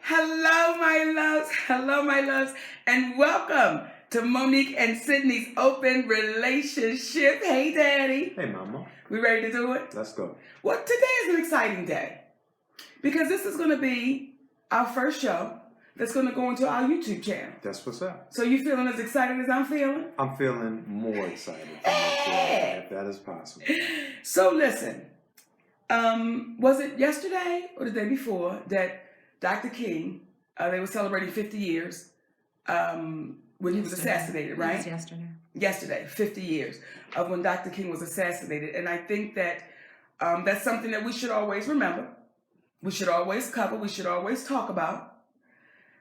Hello, my loves. Hello, my loves. And welcome to Monique and Sydney's open relationship. Hey, Daddy. Hey, Mama. We ready to do it? Let's go. Well, today is an exciting day because this is going to be our first show that's going to go into our YouTube channel. That's what's up. So you feeling as excited as I'm feeling? I'm feeling more excited. If that is possible. So listen, was it yesterday or the day before that Dr. King, they were celebrating 50 years when he was assassinated, right? It was Yesterday, 50 years of when Dr. King was assassinated. And I think that that's something that we should always remember. We should always cover. We should always talk about.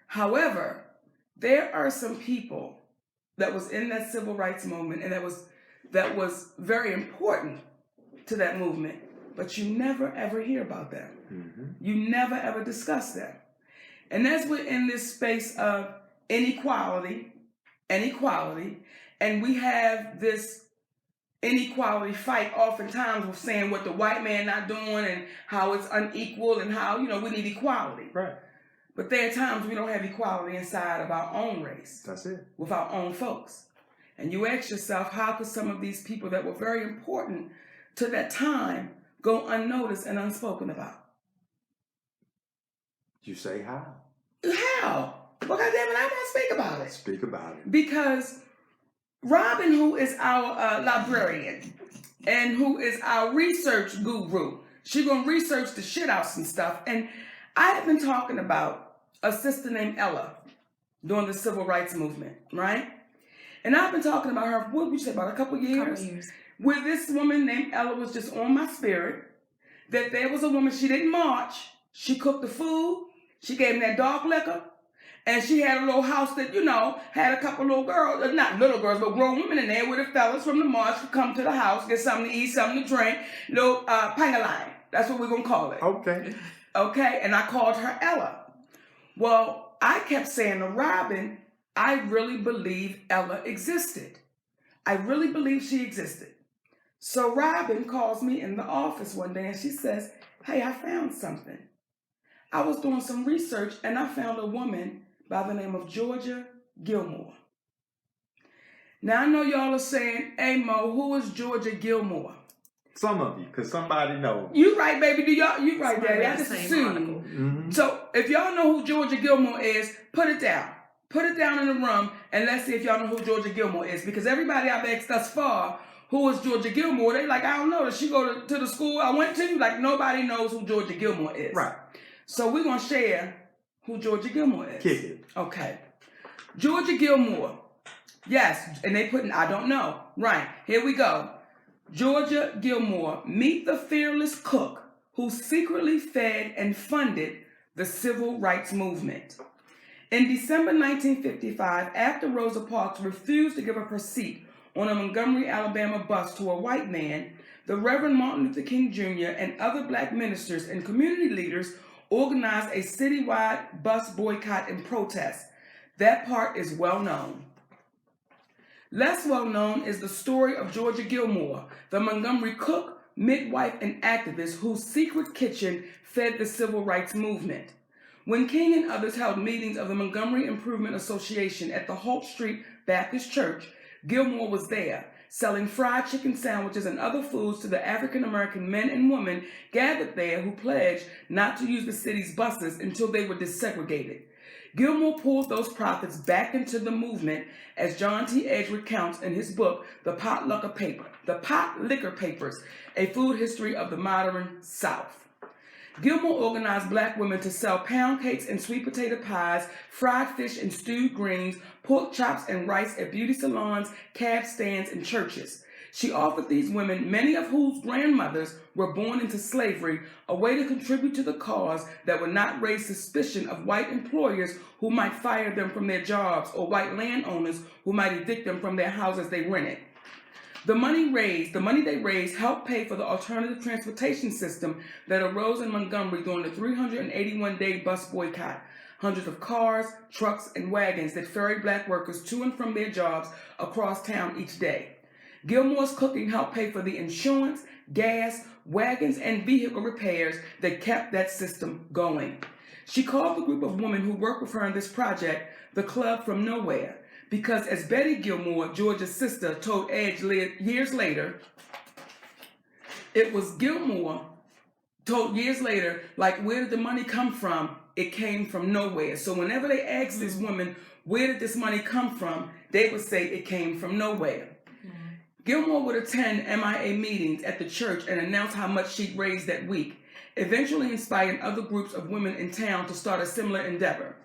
However, there are some people that was in that civil rights movement and that was very important to that movement, but you never ever hear about them. Mm-hmm. You never ever discuss them. And as we're in this space of inequality, and we have this inequality fight oftentimes with saying what the white man not doing and how it's unequal and how, we need equality. Right. But there are times we don't have equality inside of our own race. That's it. With our own folks. And you ask yourself, how could some of these people that were very important to that time go unnoticed and unspoken about? You say how? How? Well, goddamn it, I want to speak about it. Speak about it. Because Robin, who is our librarian and who is our research guru, she's going to research the shit out some stuff. And I have been talking about a sister named Ella during the civil rights movement, right? And I've been talking about her, what would you say, about a couple years? Where this woman named Ella was just on my spirit, that there was a woman, she didn't march, she cooked the food, she gave me that dark liquor, and she had a little house that, had a couple little girls, not little girls, but grown women in there where the fellas from the march could come to the house, get something to eat, something to drink, little pangaline. That's what we're going to call it. Okay, and I called her Ella. Well, I kept saying to Robin, I really believe Ella existed. I really believe she existed. So Robin calls me in the office one day and she says, hey, I found something. I was doing some research and I found a woman by the name of Georgia Gilmore. Now I know y'all are saying, hey Mo, who is Georgia Gilmore? Some of you, because somebody knows. You right, baby. You right, Daddy. I just assumed. Mm-hmm. So if y'all know who Georgia Gilmore is, put it down. Put it down in the room and let's see if y'all know who Georgia Gilmore is. Because everybody I've asked thus far, who is Georgia Gilmore? They like, I don't know. Does she go to the school I went to? Like, nobody knows who Georgia Gilmore is. Right. So we're going to share who Georgia Gilmore is. Kick it. Okay. Georgia Gilmore. Yes. And they put in, I don't know. Right. Here we go. Georgia Gilmore, meet the fearless cook who secretly fed and funded the civil rights movement. In December 1955, after Rosa Parks refused to give up her seat on a Montgomery, Alabama bus to a white man, the Reverend Martin Luther King Jr. and other black ministers and community leaders organized a citywide bus boycott and protest. That part is well known. Less well known is the story of Georgia Gilmore, the Montgomery cook, midwife, and activist whose secret kitchen fed the civil rights movement. When King and others held meetings of the Montgomery Improvement Association at the Holt Street Baptist Church, Gilmore was there, selling fried chicken sandwiches and other foods to the African-American men and women gathered there who pledged not to use the city's buses until they were desegregated. Gilmore pulled those profits back into the movement, as John T. Edge recounts in his book, The Pot Liquor Papers, A Food History of the Modern South. Gilmore organized black women to sell pound cakes and sweet potato pies, fried fish and stewed greens, pork chops and rice at beauty salons, cab stands, and churches. She offered these women, many of whose grandmothers were born into slavery, a way to contribute to the cause that would not raise suspicion of white employers who might fire them from their jobs or white landowners who might evict them from their houses they rented. The money they raised helped pay for the alternative transportation system that arose in Montgomery during the 381-day bus boycott. Hundreds of cars, trucks, and wagons that ferried black workers to and from their jobs across town each day. Gilmore's cooking helped pay for the insurance, gas, wagons, and vehicle repairs that kept that system going. She called the group of women who worked with her on this project the Club from Nowhere, because as Betty Gilmore, Georgia's sister, told Edge years later, it was Gilmore told years later, like, where did the money come from? It came from nowhere. So whenever they asked this woman, where did this money come from? They would say it came from nowhere. Gilmore would attend MIA meetings at the church and announce how much she'd raised that week, eventually inspiring other groups of women in town to start a similar endeavor.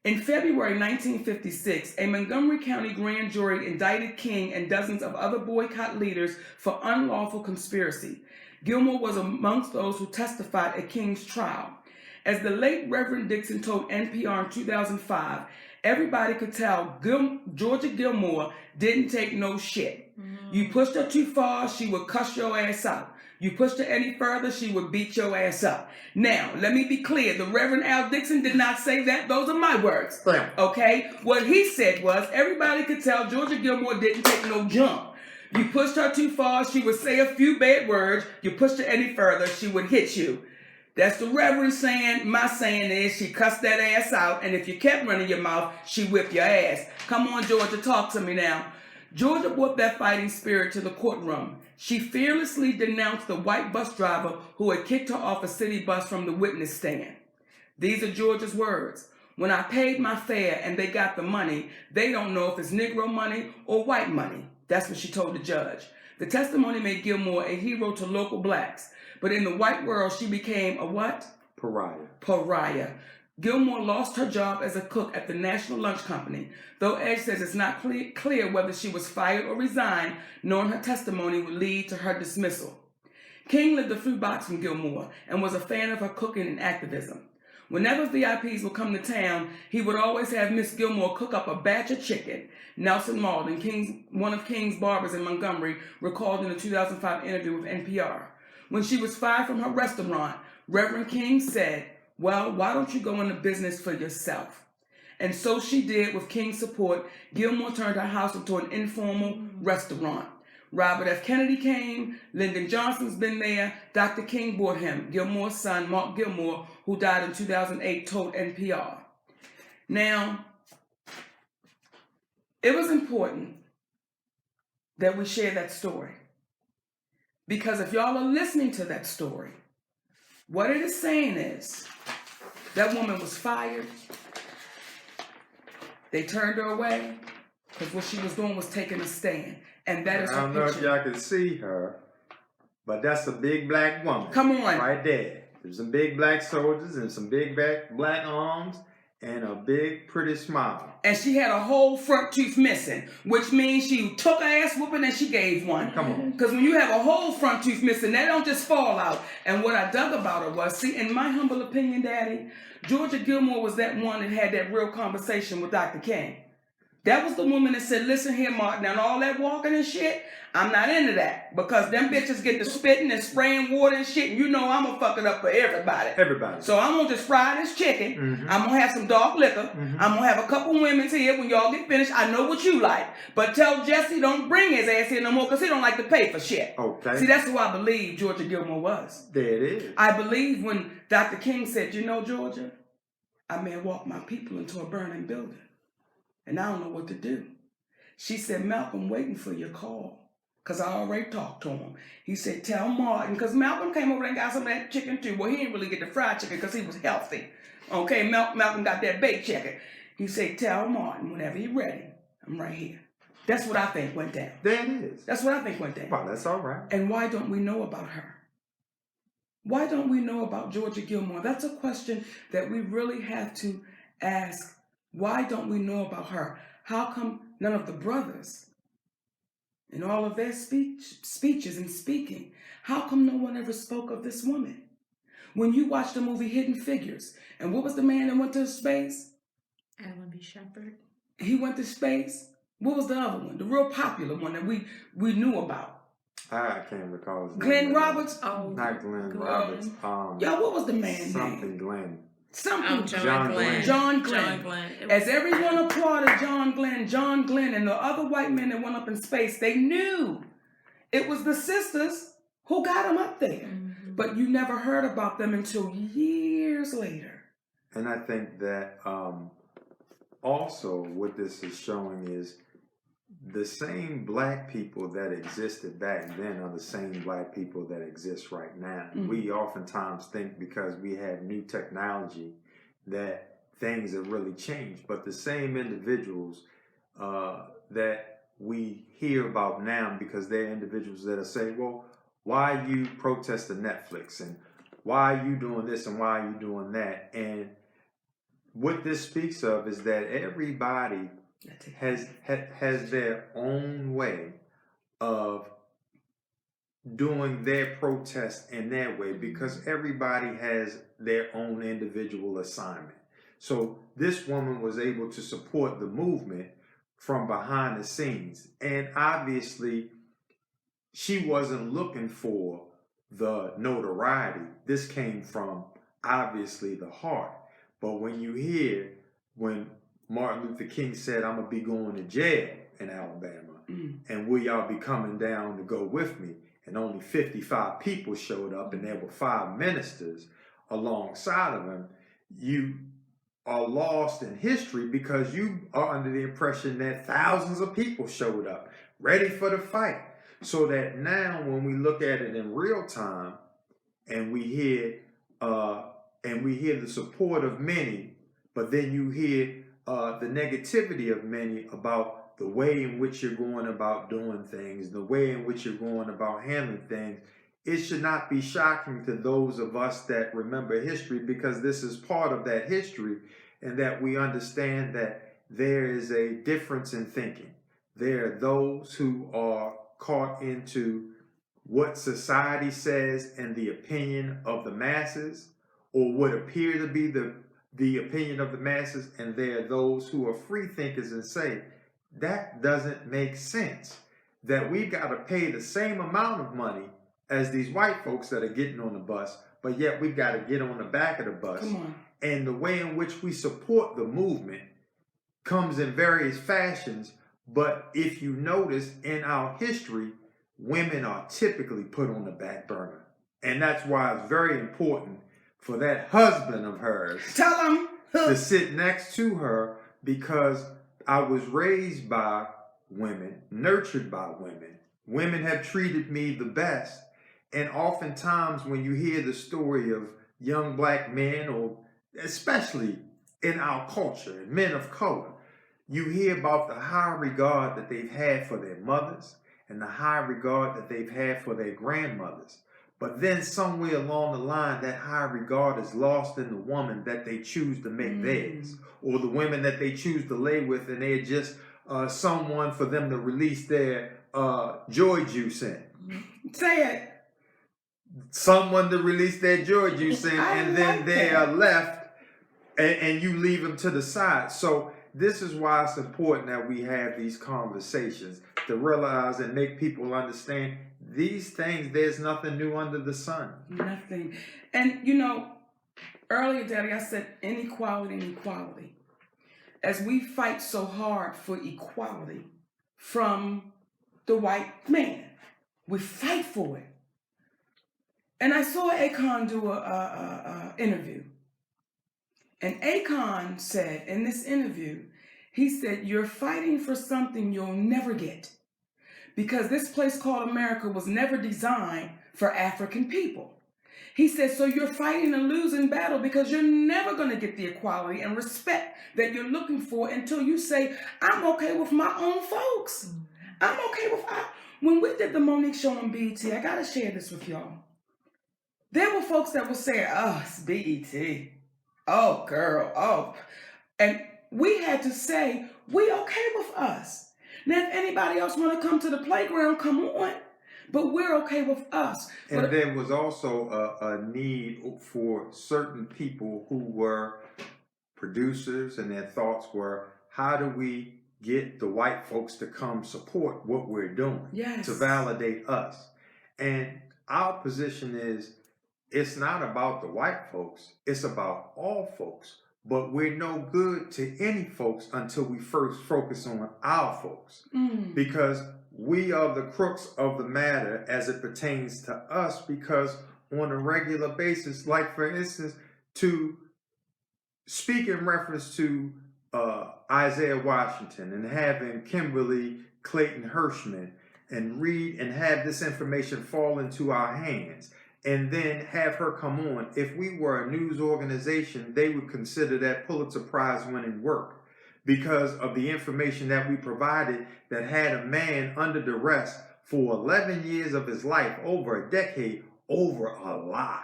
In February 1956, a Montgomery County grand jury indicted King and dozens of other boycott leaders for unlawful conspiracy. Gilmore was amongst those who testified at King's trial. As the late Reverend Dixon told NPR in 2005, everybody could tell Georgia Gilmore didn't take no shit. You pushed her too far, she would cuss your ass out. You pushed her any further, she would beat your ass up. Now, let me be clear. The Reverend Al Dixon did not say that. Those are my words. Right. Okay? What he said was, everybody could tell Georgia Gilmore didn't take no jump. You pushed her too far, she would say a few bad words. You pushed her any further, she would hit you. That's the Reverend saying. My saying is, she cussed that ass out, and if you kept running your mouth, she whipped your ass. Come on, Georgia, talk to me now. Georgia brought that fighting spirit to the courtroom. She fearlessly denounced the white bus driver who had kicked her off a city bus from the witness stand. These are Georgia's words. When I paid my fare and they got the money, they don't know if it's Negro money or white money. That's what she told the judge. The testimony made Gilmore a hero to local blacks. But in the white world, she became a what? Pariah. Gilmore lost her job as a cook at the National Lunch Company, though Edge says it's not clear whether she was fired or resigned, knowing her testimony would lead to her dismissal. King lived a few blocks from Gilmore and was a fan of her cooking and activism. Whenever VIPs would come to town, he would always have Miss Gilmore cook up a batch of chicken. Nelson Malden, one of King's barbers in Montgomery, recalled in a 2005 interview with NPR. When she was fired from her restaurant, Reverend King said, well, why don't you go into business for yourself? And so she did. With King's support, Gilmore turned her house into an informal restaurant. Robert F. Kennedy came, Lyndon Johnson's been there, Dr. King bought him. Gilmore's son, Mark Gilmore, who died in 2008, told NPR. Now, it was important that we share that story. Because if y'all are listening to that story, what it is saying is, that woman was fired. They turned her away because what she was doing was taking a stand. And that is her I don't know if picture. y'all can see her, but that's a big black woman. Come on. Right there. There's some big black soldiers and some big black arms and a big pretty smile. And she had a whole front tooth missing, which means she took her ass whooping and she gave one. Come on. Because when you have a whole front tooth missing, that don't just fall out. And what I dug about her was, see, in my humble opinion, Daddy, Georgia Gilmore was that one that had that real conversation with Dr. King. That was the woman that said, listen here, Martin, and all that walking and shit, I'm not into that. Because them bitches get to spitting and spraying water and shit, and you know I'm going to fuck it up for everybody. Everybody. So I'm going to just fry this chicken. I'm going to have some dark liquor. I'm going to have a couple women's here when y'all get finished. I know what you like. But tell Jesse don't bring his ass here no more because he don't like to pay for shit. Okay. See, that's who I believe Georgia Gilmore was. There it is. I believe when Dr. King said, you know, Georgia, I may have walked my people into a burning building. And I don't know what to do. She said, Malcolm, waiting for your call. Because I already talked to him. He said, tell Martin. Because Malcolm came over and got some of that chicken too. Well, he didn't really get the fried chicken because he was healthy. Okay, Malcolm got that baked chicken. He said, tell Martin, whenever you're ready, I'm right here. That's what I think went down. There it is. That's what I think went down. Well, that's all right. And why don't we know about her? Why don't we know about Georgia Gilmore? That's a question that we really have to ask. Why don't we know about her? How come none of the brothers, in all of their speeches and speaking, how come no one ever spoke of this woman? When you watch the movie Hidden Figures, and what was the man that went to space? Alan B. Shepard. He went to space. What was the other one? The real popular one that we knew about? I can't recall his name. Glenn Roberts? Oh, Not Glenn Roberts. Yo, what was the man's something name? Glenn. Something. John Glenn. John Glenn. As everyone applauded John Glenn and the other white men that went up in space, they knew it was the sisters who got them up there. But you never heard about them until years later. And I think that also what this is showing is the same black people that existed back then are the same black people that exist right now. Mm. We oftentimes think because we have new technology that things have really changed, but the same individuals that we hear about now, because they're individuals that are saying, well, why are you protesting Netflix, and why are you doing this, and why are you doing that? And what this speaks of is that everybody has their own way of doing their protest in their way, because everybody has their own individual assignment. So this woman was able to support the movement from behind the scenes, and obviously she wasn't looking for the notoriety. This came from obviously the heart. But when you hear when Martin Luther King said, I'm going to be going to jail in Alabama, and will y'all be coming down to go with me? And only 55 people showed up, and there were 5 ministers alongside of him. You are lost in history because you are under the impression that thousands of people showed up ready for the fight. So that now when we look at it in real time and we hear the support of many, but then you hear the negativity of many about the way in which you're going about doing things, the way in which you're going about handling things, it should not be shocking to those of us that remember history, because this is part of that history, and that we understand that there is a difference in thinking. There are those who are caught into what society says and the opinion of the masses, or what appear to be the opinion of the masses, and there are those who are free thinkers and say, that doesn't make sense, that we've got to pay the same amount of money as these white folks that are getting on the bus, but yet we've got to get on the back of the bus. Come on. And the way in which we support the movement comes in various fashions. But if you notice in our history, women are typically put on the back burner. And that's why it's very important for that husband of hers Tell him to sit next to her, because I was raised by women, nurtured by women. Women have treated me the best. And oftentimes when you hear the story of young black men, or especially in our culture, men of color, you hear about the high regard that they've had for their mothers and the high regard that they've had for their grandmothers. But then somewhere along the line, that high regard is lost in the woman that they choose to make theirs, or the women that they choose to lay with, and they're just someone for them to release their joy juice in. say it. Someone to release their joy juice in, I and then like they that. are left, and you leave them to the side. So this is why it's important that we have these conversations, to realize and make people understand these things. There's nothing new under the sun. Nothing. And you know, earlier, Daddy, I said inequality and equality. As we fight so hard for equality from the white man, we fight for it. And I saw Akon do a interview. And Akon said in this interview, he said, you're fighting for something you'll never get. Because this place called America was never designed for African people. He said, so you're fighting a losing battle, because you're never going to get the equality and respect that you're looking for until you say, I'm okay with my own folks. I'm okay with... When we did the Monique show on BET, I got to share this with y'all. There were folks that were saying, oh, it's BET. Oh, girl, oh. And we had to say, we okay with us. Now, if anybody else want to come to the playground, come on. But we're okay with us. And But there was also a need for certain people who were producers, and their thoughts were, how do we get the white folks to come support what we're doing, yes, to validate us? And our position is, it's not about the white folks, it's about all folks. But we're no good to any folks until we first focus on our folks. Because we are the crux of the matter as it pertains to us, because on a regular basis, like for instance, to speak in reference to Isaiah Washington and having Kimberly Clayton Hirschman and read and have this information fall into our hands and then have her come on. If we were a news organization, they would consider that Pulitzer Prize winning work because of the information that we provided that had a man under duress for 11 years of his life, over a decade, over a lie.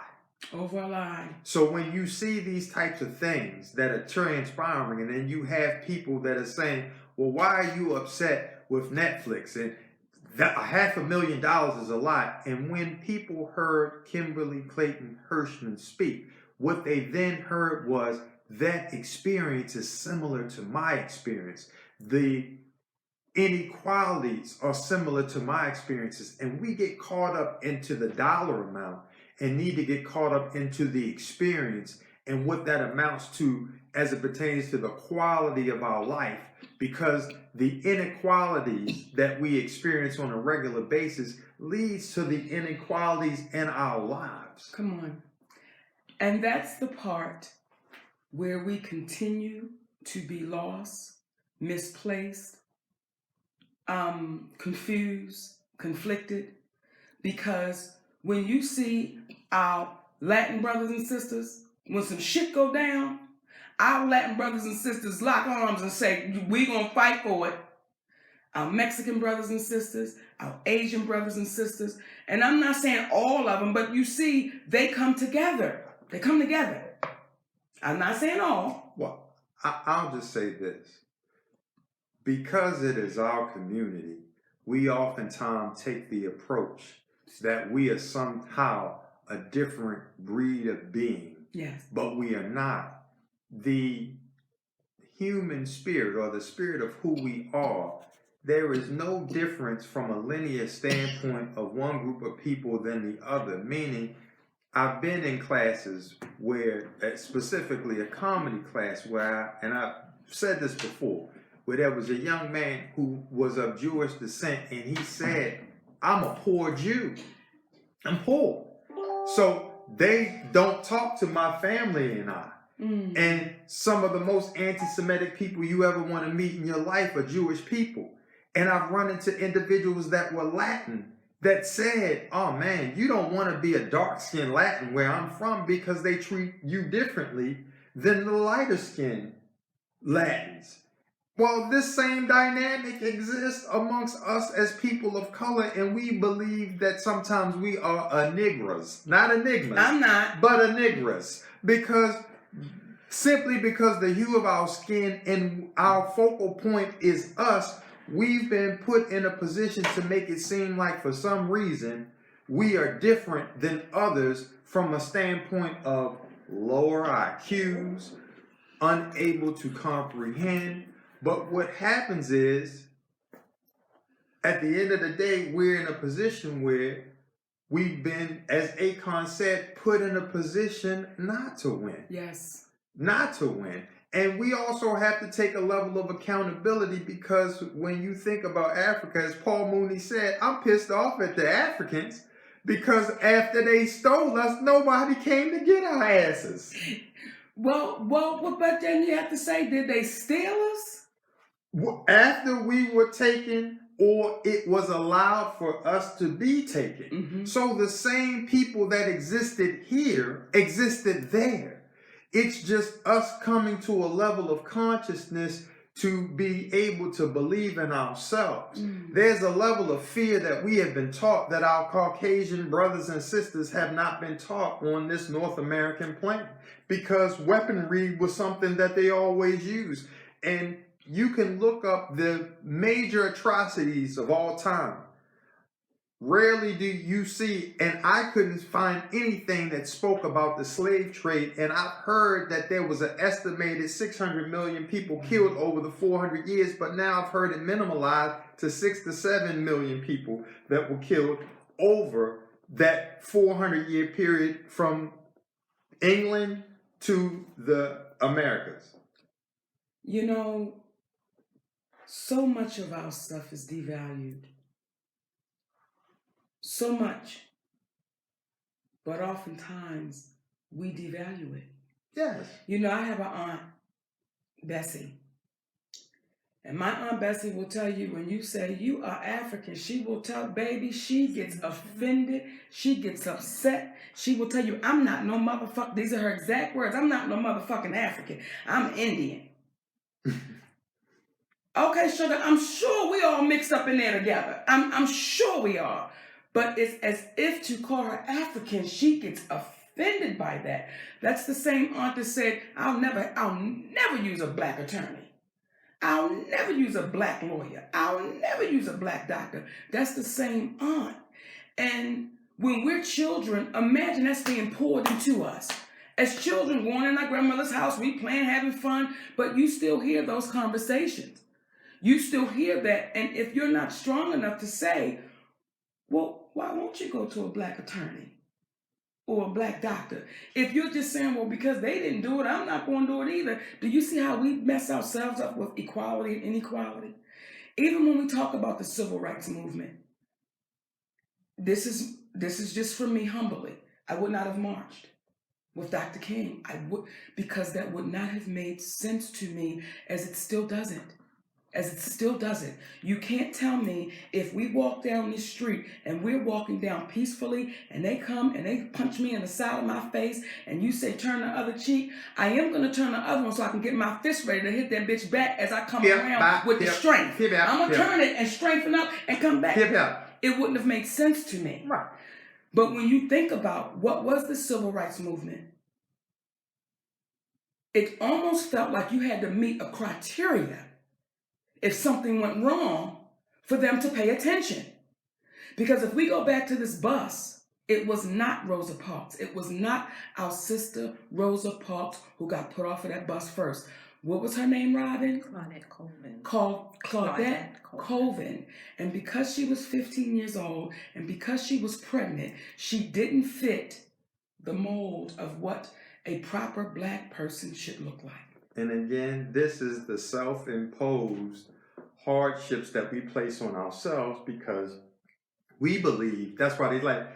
Over a lie. So when you see these types of things that are transpiring, and then you have people that are saying, well, why are you upset with Netflix? And that $500,000 is a lot. And when people heard Kimberly Clayton Hirschman speak, what they then heard was that experience is similar to my experience. The inequalities are similar to my experiences. And we get caught up into the dollar amount and need to get caught up into the experience and what that amounts to as it pertains to the quality of our life, because the inequalities that we experience on a regular basis leads to the inequalities in our lives. Come on. And that's the part where we continue to be lost, misplaced, confused, conflicted, because when you see our Latin brothers and sisters, when some shit go down, our Latin brothers and sisters lock arms and say, we're going to fight for it. Our Mexican brothers and sisters, our Asian brothers and sisters, and I'm not saying all of them, but you see, they come together. They come together. I'm not saying all. Well, I'll just say this. Because it is our community, we oftentimes take the approach that we are somehow a different breed of being. Yes. But we are not. The human spirit, or the spirit of who we are, there is no difference from a linear standpoint of one group of people than the other. Meaning, I've been in classes where, specifically a comedy class where, and I've said this before, where there was a young man who was of Jewish descent, and he said, I'm a poor Jew. I'm poor. So they don't talk to my family and I. And some of the most anti-Semitic people you ever want to meet in your life are Jewish people. And I've run into individuals that were Latin that said, oh man, you don't want to be a dark-skinned Latin where I'm from because they treat you differently than the lighter-skinned Latins. Well, this same dynamic exists amongst us as people of color, and we believe that sometimes we are enigmas. Not enigmas. I'm not. But enigmas. Simply because the hue of our skin and our focal point is us, we've been put in a position to make it seem like for some reason we are different than others from a standpoint of lower IQs, unable to comprehend. But what happens is, at the end of the day, we're in a position where we've been, as Akon said, put in a position not to win. Yes. Not to win. And we also have to take a level of accountability, because when you think about Africa, as Paul Mooney said, I'm pissed off at the Africans because after they stole us, nobody came to get our asses. Well, but then you have to say, did they steal us? After we were taken, or it was allowed for us to be taken. Mm-hmm. So the same people that existed here existed there. It's just us coming to a level of consciousness to be able to believe in ourselves. There's a level of fear that we have been taught that our Caucasian brothers and sisters have not been taught on this North American planet, because weaponry was something that they always used. And you can look up the major atrocities of all time. Rarely do you see, and I couldn't find anything that spoke about the slave trade, and I've heard that there was an estimated 600 million people killed over the 400 years, but now I've heard it minimalized to 6 to 7 million people that were killed over that 400-year period from England to the Americas. You know, so much of our stuff is devalued. So much. But oftentimes, we devalue it. Yes. You know, I have an aunt, Bessie. And my Aunt Bessie will tell you, when you say you are African, she will tell, baby, she gets offended. She gets upset. She will tell you, I'm not no motherfucker. These are her exact words. I'm not no motherfucking African. I'm Indian. Okay, sugar, I'm sure we all mixed up in there together. I'm sure we are. But it's as if to call her African, she gets offended by that. That's the same aunt that said, I'll never use a black attorney. I'll never use a black lawyer. I'll never use a black doctor. That's the same aunt. And when we're children, imagine that's being poured into us. As children, going in our grandmother's house, we playing, having fun, but you still hear those conversations. You still hear that. And if you're not strong enough to say, well, why won't you go to a black attorney or a black doctor? If you're just saying, well, because they didn't do it, I'm not going to do it either. Do you see how we mess ourselves up with equality and inequality? Even when we talk about the civil rights movement, this is just for me humbly. I would not have marched with Dr. King. Because that would not have made sense to me, as it still doesn't. You can't tell me if we walk down this street and we're walking down peacefully and they come and they punch me in the side of my face and you say turn the other cheek, I am going to turn the other one so I can get my fist ready to hit that bitch back as I come around with the strength. I'm going to turn it and strengthen up and come back. It wouldn't have made sense to me. Right. But when you think about what was the civil rights movement, it almost felt like you had to meet a criteria if something went wrong for them to pay attention. Because if we go back to this bus, it was not Rosa Parks. It was not our sister Rosa Parks who got put off of that bus first. What was her name, Robin? Claudette Colvin. And because she was 15 years old and because she was pregnant, she didn't fit the mold of what a proper black person should look like. And again, this is the self-imposed hardships that we place on ourselves because we believe, that's why they like,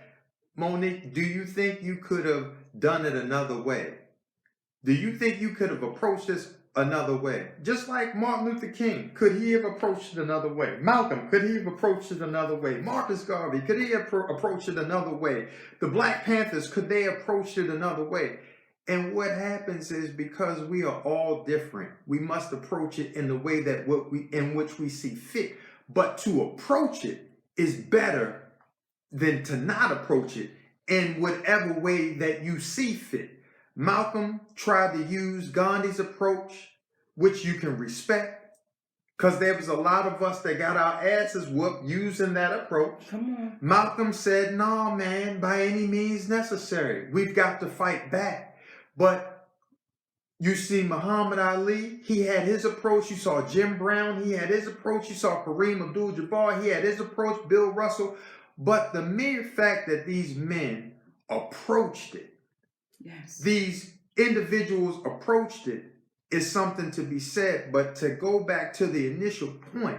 Monique, do you think you could have done it another way? Do you think you could have approached this another way? Just like Martin Luther King, could he have approached it another way? Malcolm, could he have approached it another way? Marcus Garvey, could he have approached it another way? The Black Panthers, could they approach it another way? And what happens is because we are all different, we must approach it in the way that in which we see fit. But to approach it is better than to not approach it in whatever way that you see fit. Malcolm tried to use Gandhi's approach, which you can respect, because there was a lot of us that got our asses whooped using that approach. Come on. Malcolm said, no, man, by any means necessary. We've got to fight back. But you see Muhammad Ali, he had his approach. You saw Jim Brown, he had his approach. You saw Kareem Abdul-Jabbar, he had his approach. Bill Russell. But the mere fact that these men approached it, yes, these individuals approached it, is something to be said. But to go back to the initial point,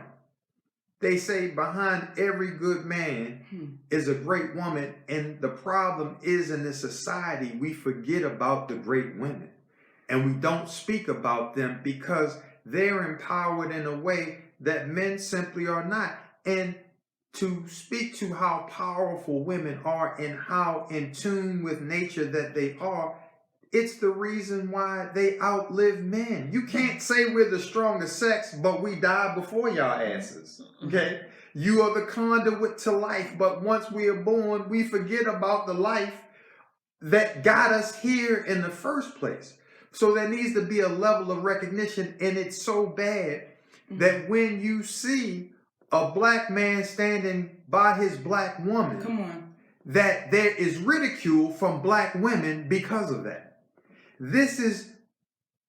they say behind every good man is a great woman. And the problem is, in this society, we forget about the great women. And we don't speak about them because they're empowered in a way that men simply are not. And to speak to how powerful women are and how in tune with nature that they are, it's the reason why they outlive men. You can't say we're the strongest sex, but we die before y'all asses. Okay? You are the conduit to life, but once we are born, we forget about the life that got us here in the first place. So there needs to be a level of recognition, and it's so bad that when you see a black man standing by his black woman, come on, that there is ridicule from black women because of that. This is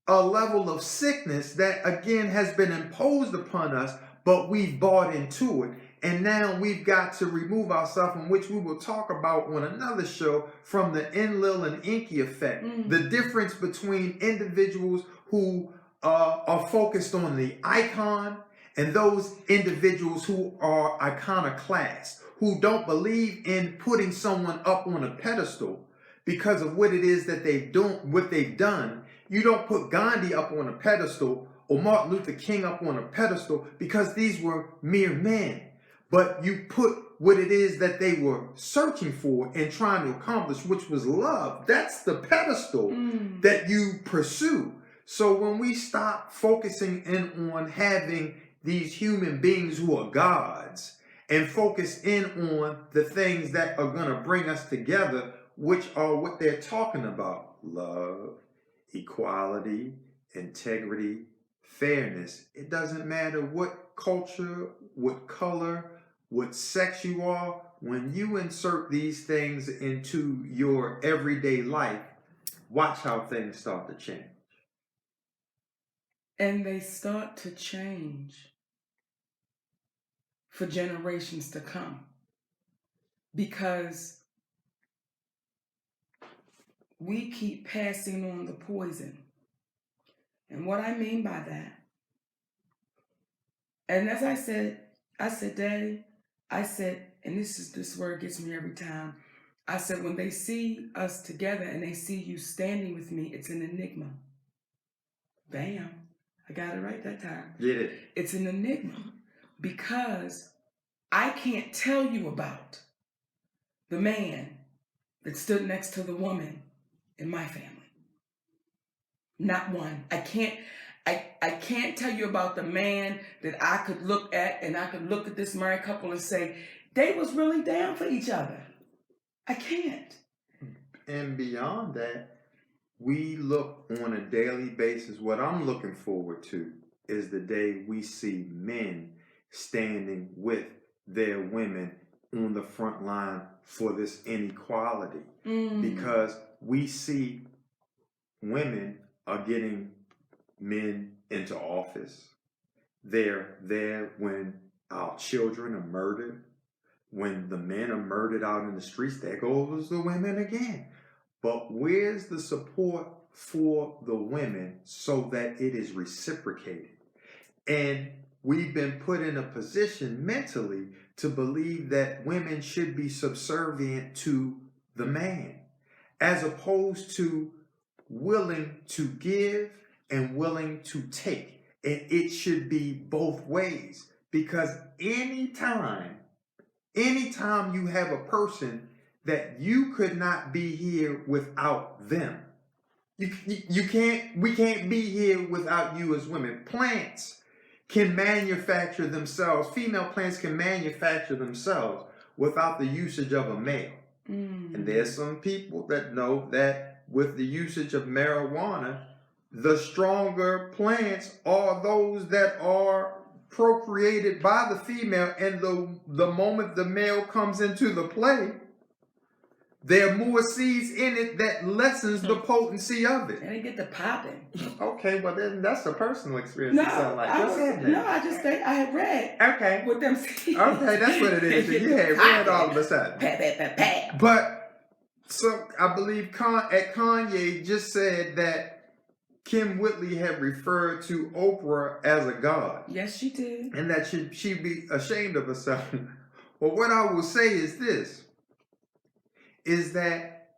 a level of sickness that, again, has been imposed upon us, but we've bought into it. And now we've got to remove ourselves, in which we will talk about on another show, from the Enlil and Inky effect. The difference between individuals who are focused on the icon and those individuals who are iconoclast, who don't believe in putting someone up on a pedestal. because of what it is that they've done. You don't put Gandhi up on a pedestal or Martin Luther King up on a pedestal because these were mere men. But you put what it is that they were searching for and trying to accomplish, which was love. That's the pedestal that you pursue. So when we stop focusing in on having these human beings who are gods and focus in on the things that are going to bring us together, which are what they're talking about: love, equality, integrity, fairness. It doesn't matter what culture, what color, what sex you are. When you insert these things into your everyday life, watch how things start to change. And they start to change for generations to come. Because we keep passing on the poison. And what I mean by that, and as I said, Daddy, I said, and this word gets me every time. I said, when they see us together and they see you standing with me, it's an enigma. Bam. I got it right that time. Get it? It's an enigma because I can't tell you about the man that stood next to the woman in my family. Not one. I can't tell you about the man that I could look at and I could look at this married couple and say, they was really down for each other. I can't. And beyond that, we look on a daily basis. What I'm looking forward to is the day we see men standing with their women on the front line for this inequality. Because we see women are getting men into office. They're there when our children are murdered. When the men are murdered out in the streets, there goes the women again. But where's the support for the women so that it is reciprocated? And we've been put in a position mentally to believe that women should be subservient to the man, as opposed to willing to give and willing to take. And it should be both ways, because anytime you have a person that you could not be here without them. We can't be here without you as women. Plants can manufacture themselves. Female plants can manufacture themselves without the usage of a male. And there's some people that know that with the usage of marijuana, the stronger plants are those that are procreated by the female, and the moment the male comes into the play, there are more seeds in it that lessens the potency of it. And they get the popping. Okay, well then that's a personal experience. No, I just think I had read. Okay. With them seeds. Okay, that's what it is. You had read all of a sudden. Pat. But so I believe Kanye just said that Kim Whitley had referred to Oprah as a god. Yes, she did. And that she'd be ashamed of herself. Well, what I will say is this, is that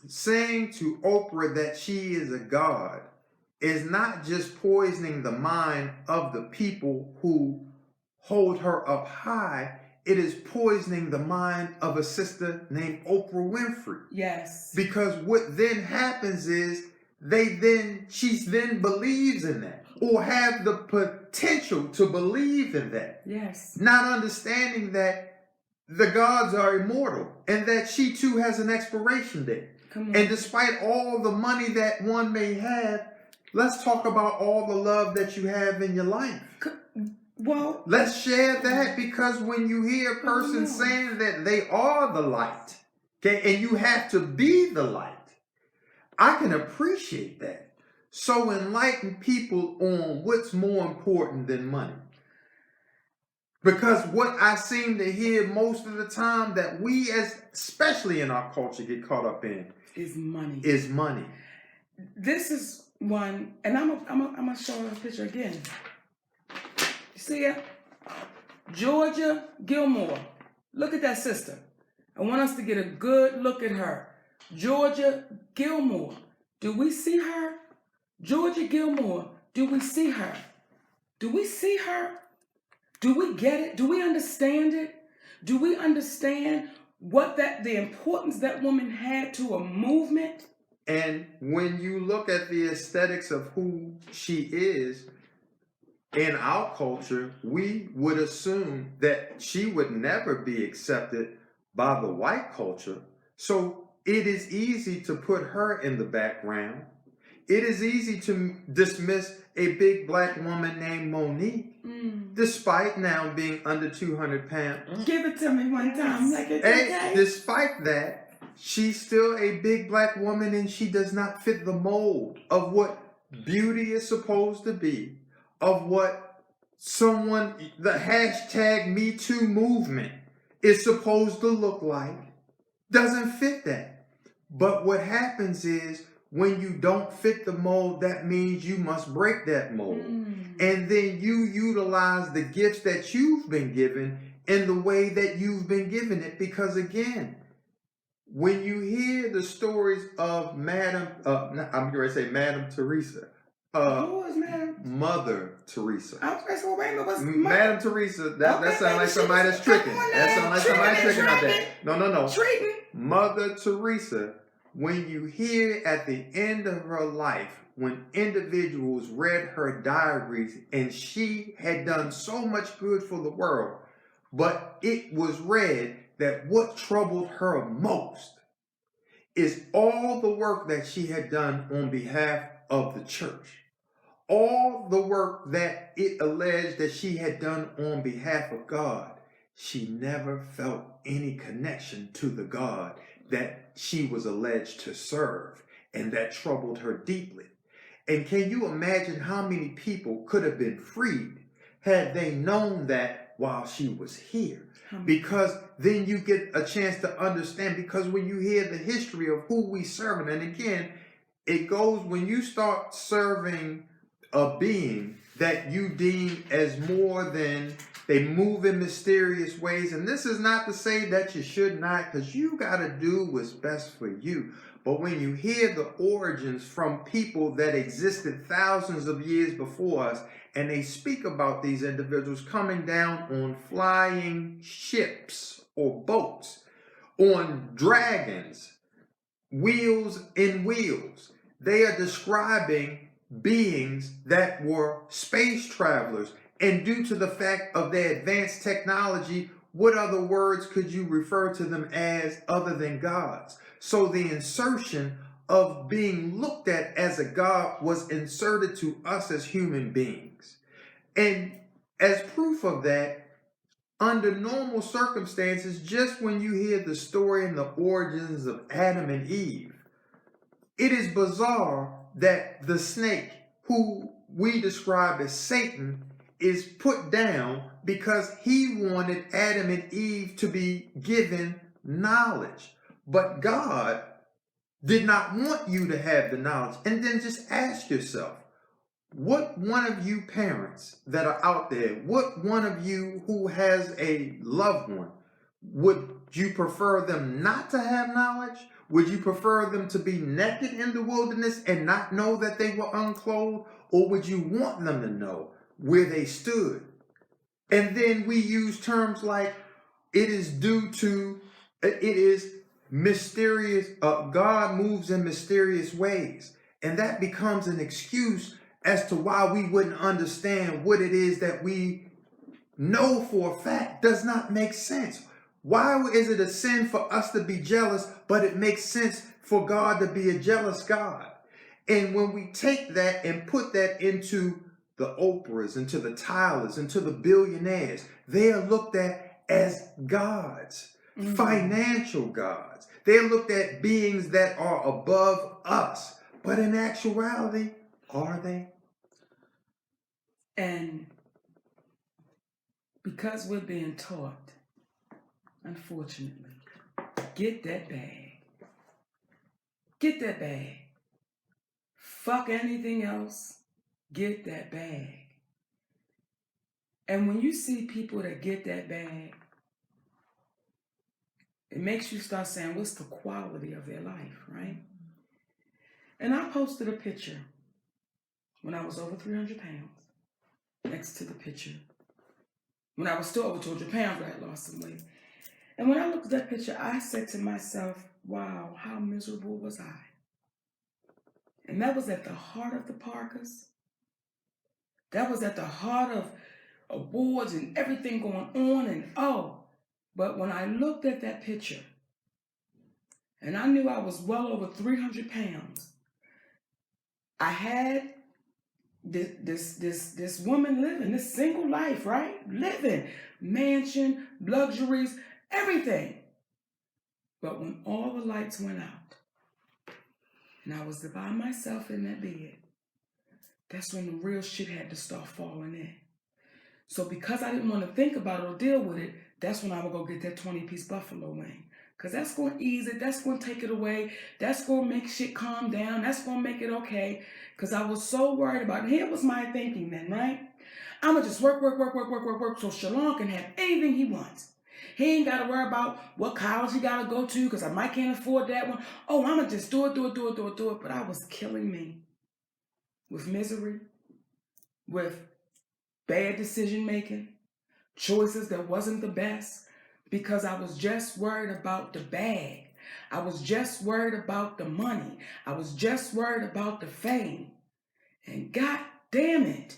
saying to Oprah that she is a god is not just poisoning the mind of the people who hold her up high. It is poisoning the mind of a sister named Oprah Winfrey. Yes. Because what then happens is she then believes in that, or have the potential to believe in that. Yes. Not understanding that the gods are immortal and that she too has an expiration date. Come on. And despite all the money that one may have, let's talk about all the love that you have in your life. Well, let's share that, because when you hear a person saying that they are the light, okay, and you have to be the light, I can appreciate that. So enlighten people on what's more important than money. Because what I seem to hear most of the time that we, especially in our culture, get caught up in is money. This is one, and I'm gonna show her a picture again. You see it? Georgia Gilmore. Look at that sister. I want us to get a good look at her. Georgia Gilmore, do we see her? Georgia Gilmore, do we see her? Do we see her? Do we get it? Do we understand it? Do we understand the importance that woman had to a movement? And when you look at the aesthetics of who she is in our culture, we would assume that she would never be accepted by the white culture. So it is easy to put her in the background. It is easy to dismiss a big black woman named Monique, despite now being under 200 pounds. Give it to me one time. Like it's okay. Despite that, she's still a big black woman and she does not fit the mold of what beauty is supposed to be, of what the hashtag Me Too movement is supposed to look like. Doesn't fit that. But what happens is, when you don't fit the mold, that means you must break that mold. And then you utilize the gifts that you've been given in the way that you've been given it. Because again, when you hear the stories of Madam Teresa. Who is Madam? Mother Teresa. I was going to say, wait a minute, what's Madam Teresa, that sounds like somebody that's tricking. That sounds like somebody tricking out there. No. Treating. Mother Teresa. When you hear at the end of her life, when individuals read her diaries and she had done so much good for the world, but it was read that what troubled her most is all the work that she had done on behalf of the church. All the work that it alleged that she had done on behalf of God. She never felt any connection to the God that she was alleged to serve, and that troubled her deeply. And can you imagine how many people could have been freed had they known that while she was here? Because then you get a chance to understand, because when you hear the history of who we serve, and again, it goes when you start serving a being that you deem as more than, they move in mysterious ways. And this is not to say that you should not, because you got to do what's best for you. But when you hear the origins from people that existed thousands of years before us, and they speak about these individuals coming down on flying ships or boats, on dragons, wheels and wheels, they are describing beings that were space travelers. And due to the fact of their advanced technology, what other words could you refer to them as other than gods? So the insertion of being looked at as a god was inserted to us as human beings. And as proof of that, under normal circumstances, just when you hear the story and the origins of Adam and Eve, it is bizarre that the snake, who we describe as Satan, is put down because he wanted Adam and Eve to be given knowledge. But God did not want you to have the knowledge. And then just ask yourself, what one of you parents that are out there, what one of you who has a loved one, would you prefer them not to have knowledge? Would you prefer them to be naked in the wilderness and not know that they were unclothed? Or would you want them to know where they stood? And then we use terms like it is mysterious, God moves in mysterious ways. And that becomes an excuse as to why we wouldn't understand what it is that we know for a fact does not make sense. Why is it a sin for us to be jealous, but it makes sense for God to be a jealous God? And when we take that and put that into the Oprahs, into the Tylers, into the billionaires, they are looked at as gods, financial gods. They are looked at beings that are above us. But in actuality, are they? And because we're being taught, unfortunately, get that bag. Get that bag. Fuck anything else. Get that bag. And when you see people that get that bag, it makes you start saying, what's the quality of their life, right? And I posted a picture when I was over 300 pounds next to the picture. When I was still over 200 pounds, I had lost some weight. And when I looked at that picture, I said to myself, wow, how miserable was I? And that was at the heart of the Parkers. That was at the heart of awards and everything going on and but when I looked at that picture and I knew I was well over 300 pounds, I had this woman living this single life, right? Living mansion, luxuries, everything. But when all the lights went out and I was by myself in that bed, that's when the real shit had to start falling in. So because I didn't want to think about it or deal with it, that's when I would go get that 20-piece buffalo wing. Because that's going to ease it. That's going to take it away. That's going to make shit calm down. That's going to make it okay. Because I was so worried about it. Here was my thinking then, right? I'm going to just work so Shalon can have anything he wants. He ain't got to worry about what college he got to go to because I might can't afford that one. Oh, I'm going to just do it. But I was killing me with misery, with bad decision making, choices that wasn't the best, because I was just worried about the bag. I was just worried about the money. I was just worried about the fame. And God damn it,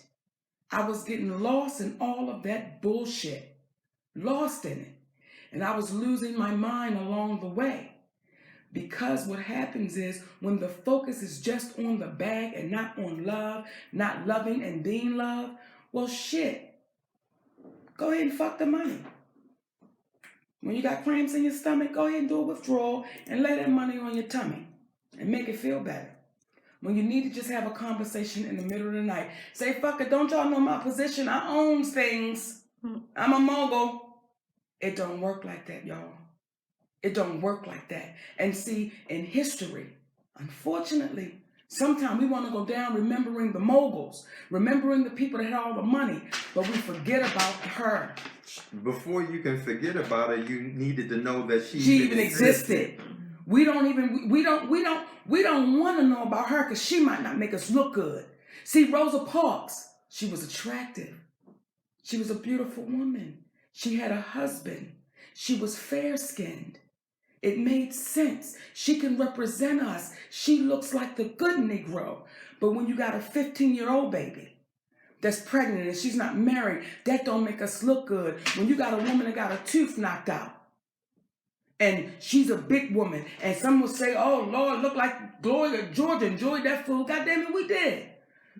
I was getting lost in all of that bullshit. Lost in it. And I was losing my mind along the way. Because what happens is when the focus is just on the bag and not on love, not loving and being loved, well, shit, go ahead and fuck the money. When you got cramps in your stomach, go ahead and do a withdrawal and lay that money on your tummy and make it feel better. When you need to just have a conversation in the middle of the night, say, fuck it, don't y'all know my position? I own things. I'm a mogul. It don't work like that, y'all. It don't work like that. And see, in history, unfortunately, sometimes we want to go down remembering the moguls, remembering the people that had all the money, but we forget about her. Before you can forget about her, you needed to know that she even existed. We don't want to know about her because she might not make us look good. See, Rosa Parks, she was attractive. She was a beautiful woman. She had a husband. She was fair-skinned. It made sense. She can represent us. She looks like the good Negro. But when you got a 15-year-old baby that's pregnant and she's not married, that don't make us look good. When you got a woman that got a tooth knocked out and she's a big woman and some will say, oh, Lord, look like Gloria Georgia enjoyed that food. God damn it, we did.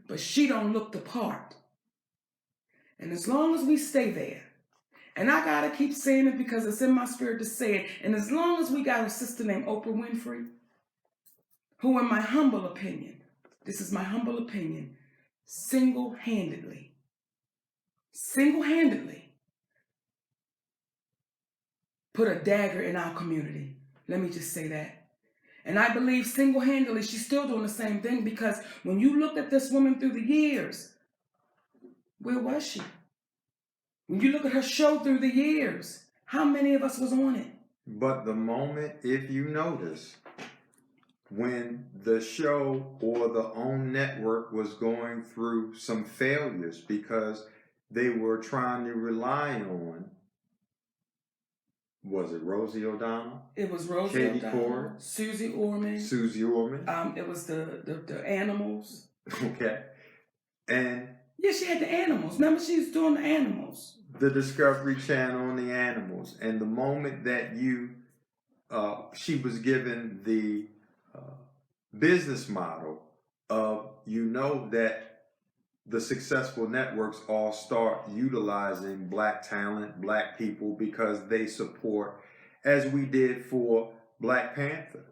But she don't look the part. And as long as we stay there, and I gotta keep saying it because it's in my spirit to say it. And as long as we got a sister named Oprah Winfrey, who in my humble opinion, this is my humble opinion, single-handedly put a dagger in our community. Let me just say that. And I believe single-handedly she's still doing the same thing because when you look at this woman through the years, where was she? When you look at her show through the years, how many of us was on it? But the moment, if you notice, when the show or the own network was going through some failures because they were trying to rely on, was it Rosie O'Donnell? It was Rosie Katie O'Donnell, Ford? Susie Orman. It was the animals. Okay. And yeah, she had the animals. Remember, she was doing the animals. The Discovery Channel on the animals. And the moment that she was given the business model of, that the successful networks all start utilizing black talent, black people, because they support, as we did for Black Panther,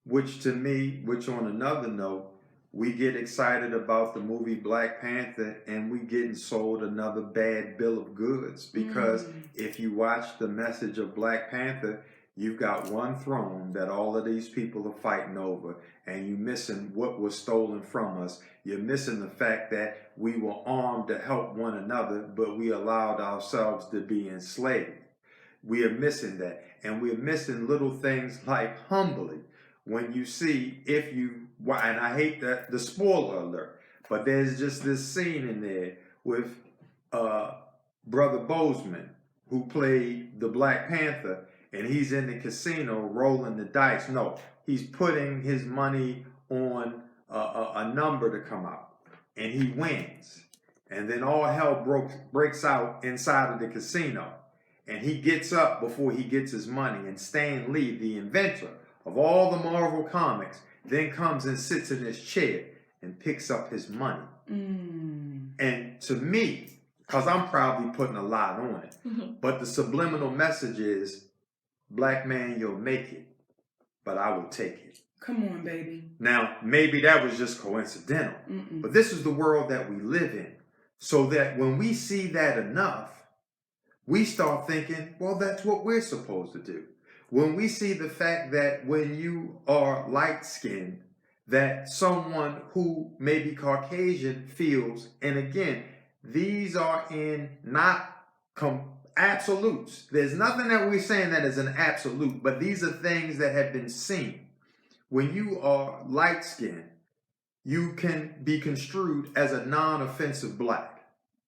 which on another note, we get excited about the movie Black Panther and we getting sold another bad bill of goods because if you watch the message of Black Panther, you've got one throne that all of these people are fighting over and you're missing what was stolen from us. You're missing the fact that we were armed to help one another, but we allowed ourselves to be enslaved. We are missing that. And we're missing little things like humbly. When you see, and I hate that the spoiler alert, but there's just this scene in there with Brother Bozeman, who played the Black Panther, and he's in the casino rolling the dice. No, he's putting his money on a number to come out, and he wins. And then all hell breaks out inside of the casino. And he gets up before he gets his money. And Stan Lee, the inventor of all the Marvel comics, then comes and sits in his chair and picks up his money. And to me, because I'm probably putting a lot on it, but the subliminal message is, black man, you'll make it, but I will take it. Come on, baby. Now, maybe that was just coincidental, but this is the world that we live in. So that when we see that enough, we start thinking, well, that's what we're supposed to do. When we see the fact that when you are light-skinned, that someone who may be Caucasian feels, and again, these are in not absolutes. There's nothing that we're saying that is an absolute, but these are things that have been seen. When you are light-skinned, you can be construed as a non-offensive black.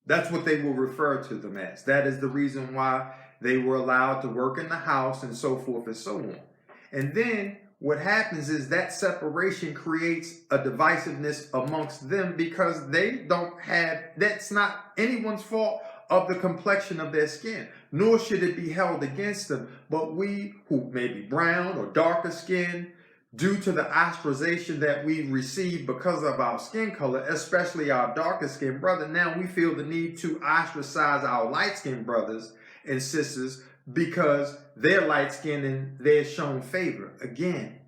That's what they will refer to them as. That is the reason why they were allowed to work in the house and so forth and so on. And then what happens is that separation creates a divisiveness amongst them because they don't have, that's not anyone's fault of the complexion of their skin, nor should it be held against them. But we who may be brown or darker skin, due to the ostracization that we receive because of our skin color, especially our darker skinned brother, now we feel the need to ostracize our light skinned brothers and sisters because they're light skinned and they're shown favor. Again,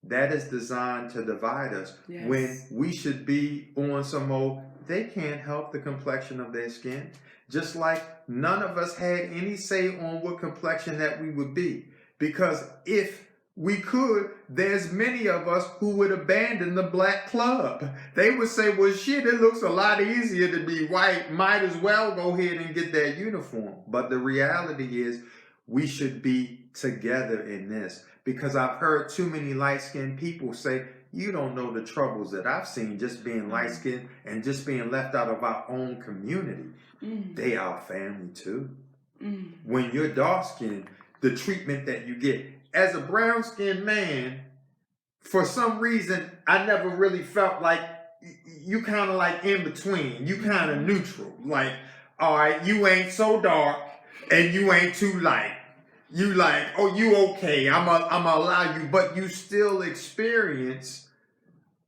that is designed to divide us when we should be on some old, they can't help the complexion of their skin. Just like none of us had any say on what complexion that we would be. Because if we could, there's many of us who would abandon the black club. They would say, well, shit, it looks a lot easier to be white. Might as well go ahead and get that uniform. But the reality is we should be together in this. Because I've heard too many light-skinned people say, you don't know the troubles that I've seen just being light-skinned and just being left out of our own community. They are family too. When you're dark-skinned, the treatment that you get, as a brown-skinned man, for some reason, I never really felt like you kind of like in between. You kind of neutral. Like, all right, you ain't so dark and you ain't too light. You like, oh, you okay. I'm gonna allow you, but you still experience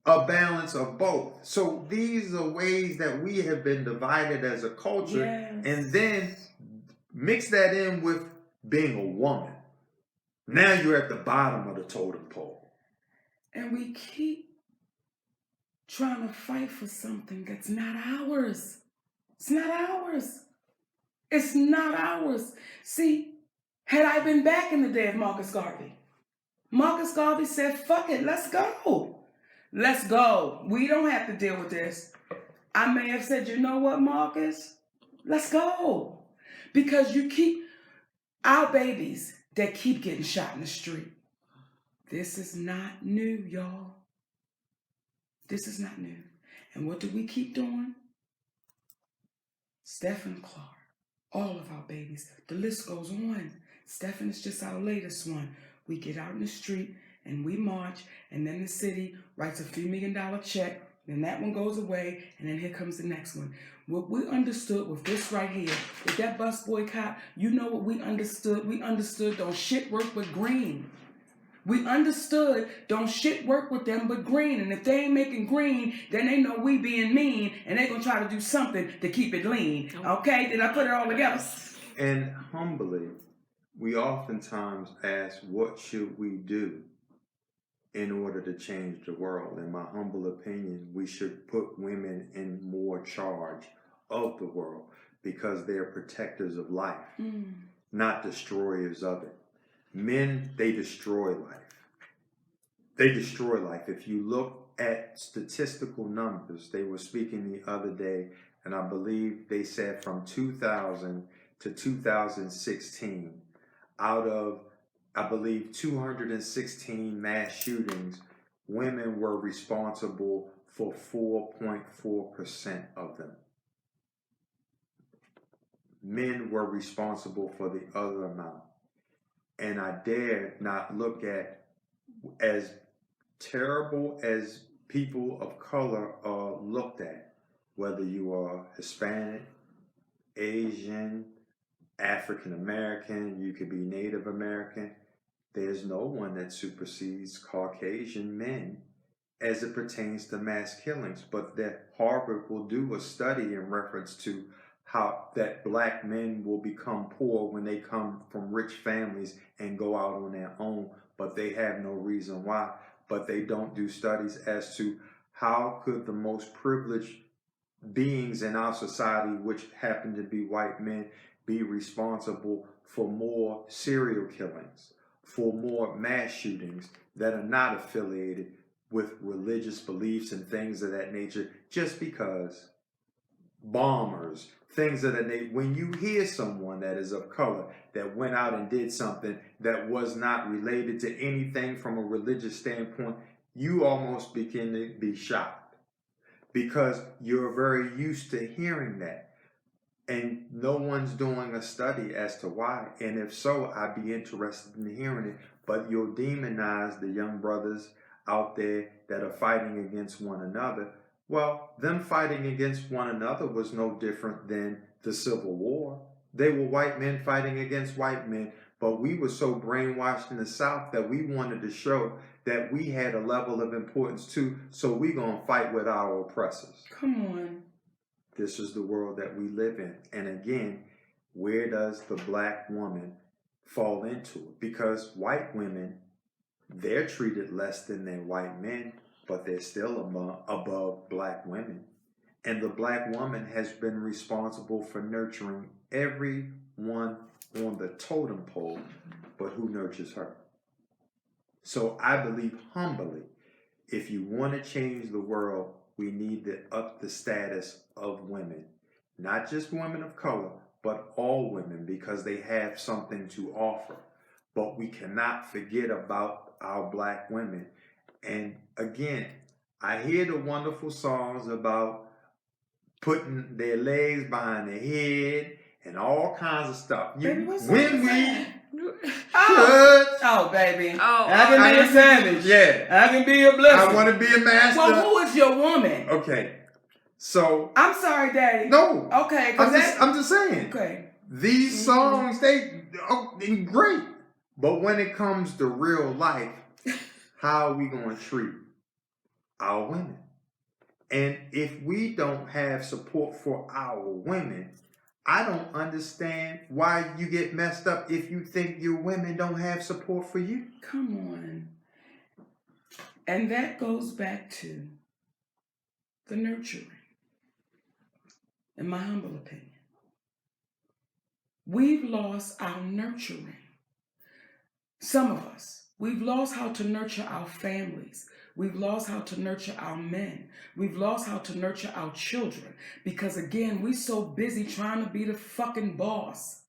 a balance of both. So these are ways that we have been divided as a culture. And then mix that in with being a woman. Now you're at the bottom of the totem pole. And we keep trying to fight for something that's not ours. It's not ours. It's not ours. See, had I been back in the day of Marcus Garvey said, fuck it, let's go. Let's go. We don't have to deal with this. I may have said, you know what, Marcus? Let's go. Because you keep our babies that keep getting shot in the street. This is not new, y'all. This is not new. And what do we keep doing? Stephen Clark, all of our babies. The list goes on. Stephen is just our latest one. We get out in the street and we march, and then the city writes a few $1 million check, then that one goes away, and then here comes the next one. What we understood with this right here, with that bus boycott, you know what we understood? We understood don't shit work with green. We understood don't shit work with them but green. And if they ain't making green, then they know we being mean, and they gonna try to do something to keep it lean. Okay, did I put it all together? And humbly, we oftentimes ask, what should we do in order to change the world? In my humble opinion, we should put women in more charge of the world because they're protectors of life, not destroyers of it. Men, they destroy life. They destroy life. If you look at statistical numbers, they were speaking the other day, and I believe they said from 2000 to 2016, out of, I believe, 216 mass shootings, women were responsible for 4.4% of them. Men were responsible for the other amount. And I dare not look at, as terrible as people of color are looked at, whether you are Hispanic, Asian, African American, you could be Native American, there's no one that supersedes Caucasian men as it pertains to mass killings. But that Harvard will do a study in reference to how that black men will become poor when they come from rich families and go out on their own, but they have no reason why. But they don't do studies as to how could the most privileged beings in our society, which happen to be white men, be responsible for more serial killings, for more mass shootings that are not affiliated with religious beliefs and things of that nature, just because bombers, things of that nature. When you hear someone that is of color that went out and did something that was not related to anything from a religious standpoint, you almost begin to be shocked because you're very used to hearing that. And no one's doing a study as to why. And if so, I'd be interested in hearing it. But you'll demonize the young brothers out there that are fighting against one another. Well, them fighting against one another was no different than the Civil War. They were white men fighting against white men, but we were so brainwashed in the South that we wanted to show that we had a level of importance too, so we're going to fight with our oppressors. Come on. This is the world that we live in. And again, where does the black woman fall into it? Because white women, they're treated less than their white men, but they're still above black women. And the black woman has been responsible for nurturing everyone on the totem pole, but who nurtures her? So I believe humbly, if you want to change the world, we need to up the status of women. Not just women of color, but all women, because they have something to offer. But we cannot forget about our black women. And again, I hear the wonderful songs about putting their legs behind their head and all kinds of stuff. Baby, what's When we oh, baby. Oh, I can be a savage. Yeah. I can be a blessing. I want to be a master. Well, who is your woman? Okay. So I'm sorry, Daddy. no. Okay. I'm just saying. Okay. These songs, they're great. But when it comes to real life, how are we going to treat our women? And if we don't have support for our women, I don't understand why you get messed up if you think your women don't have support for you. Come on. And that goes back to the nurturing, in my humble opinion. We've lost our nurturing. Some of us, we've lost how to nurture our families. We've lost how to nurture our men. We've lost how to nurture our children. Because again, we so busy trying to be the fucking boss.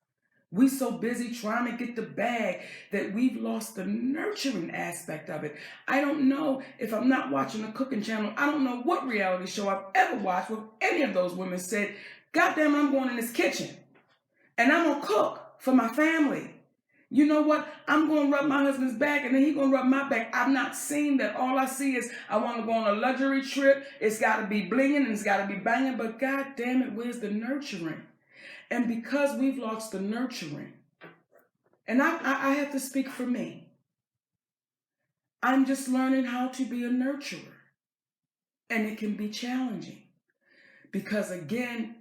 We so busy trying to get the bag that we've lost the nurturing aspect of it. I don't know if I'm not watching a cooking channel. I don't know what reality show I've ever watched where any of those women said, God damn, I'm going in this kitchen and I'm going to cook for my family. You know what? I'm going to rub my husband's back and then he's going to rub my back. I've not seen that. All I see is I want to go on a luxury trip. It's got to be blinging and it's got to be banging. But God damn it, where's the nurturing? And because we've lost the nurturing, and I have to speak for me, I'm just learning how to be a nurturer. And it can be challenging. Because again,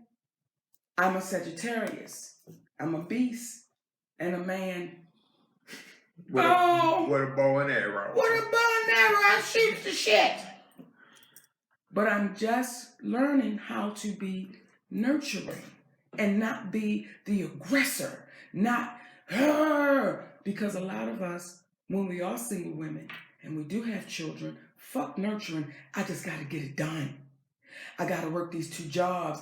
I'm a Sagittarius. I'm a beast. And a man. With a bow and arrow. With a bow and arrow, I shoot the shit. But I'm just learning how to be nurturing and not be the aggressor, not her. Because a lot of us, when we are single women and we do have children, fuck nurturing. I just got to get it done. I got to work these 2 jobs.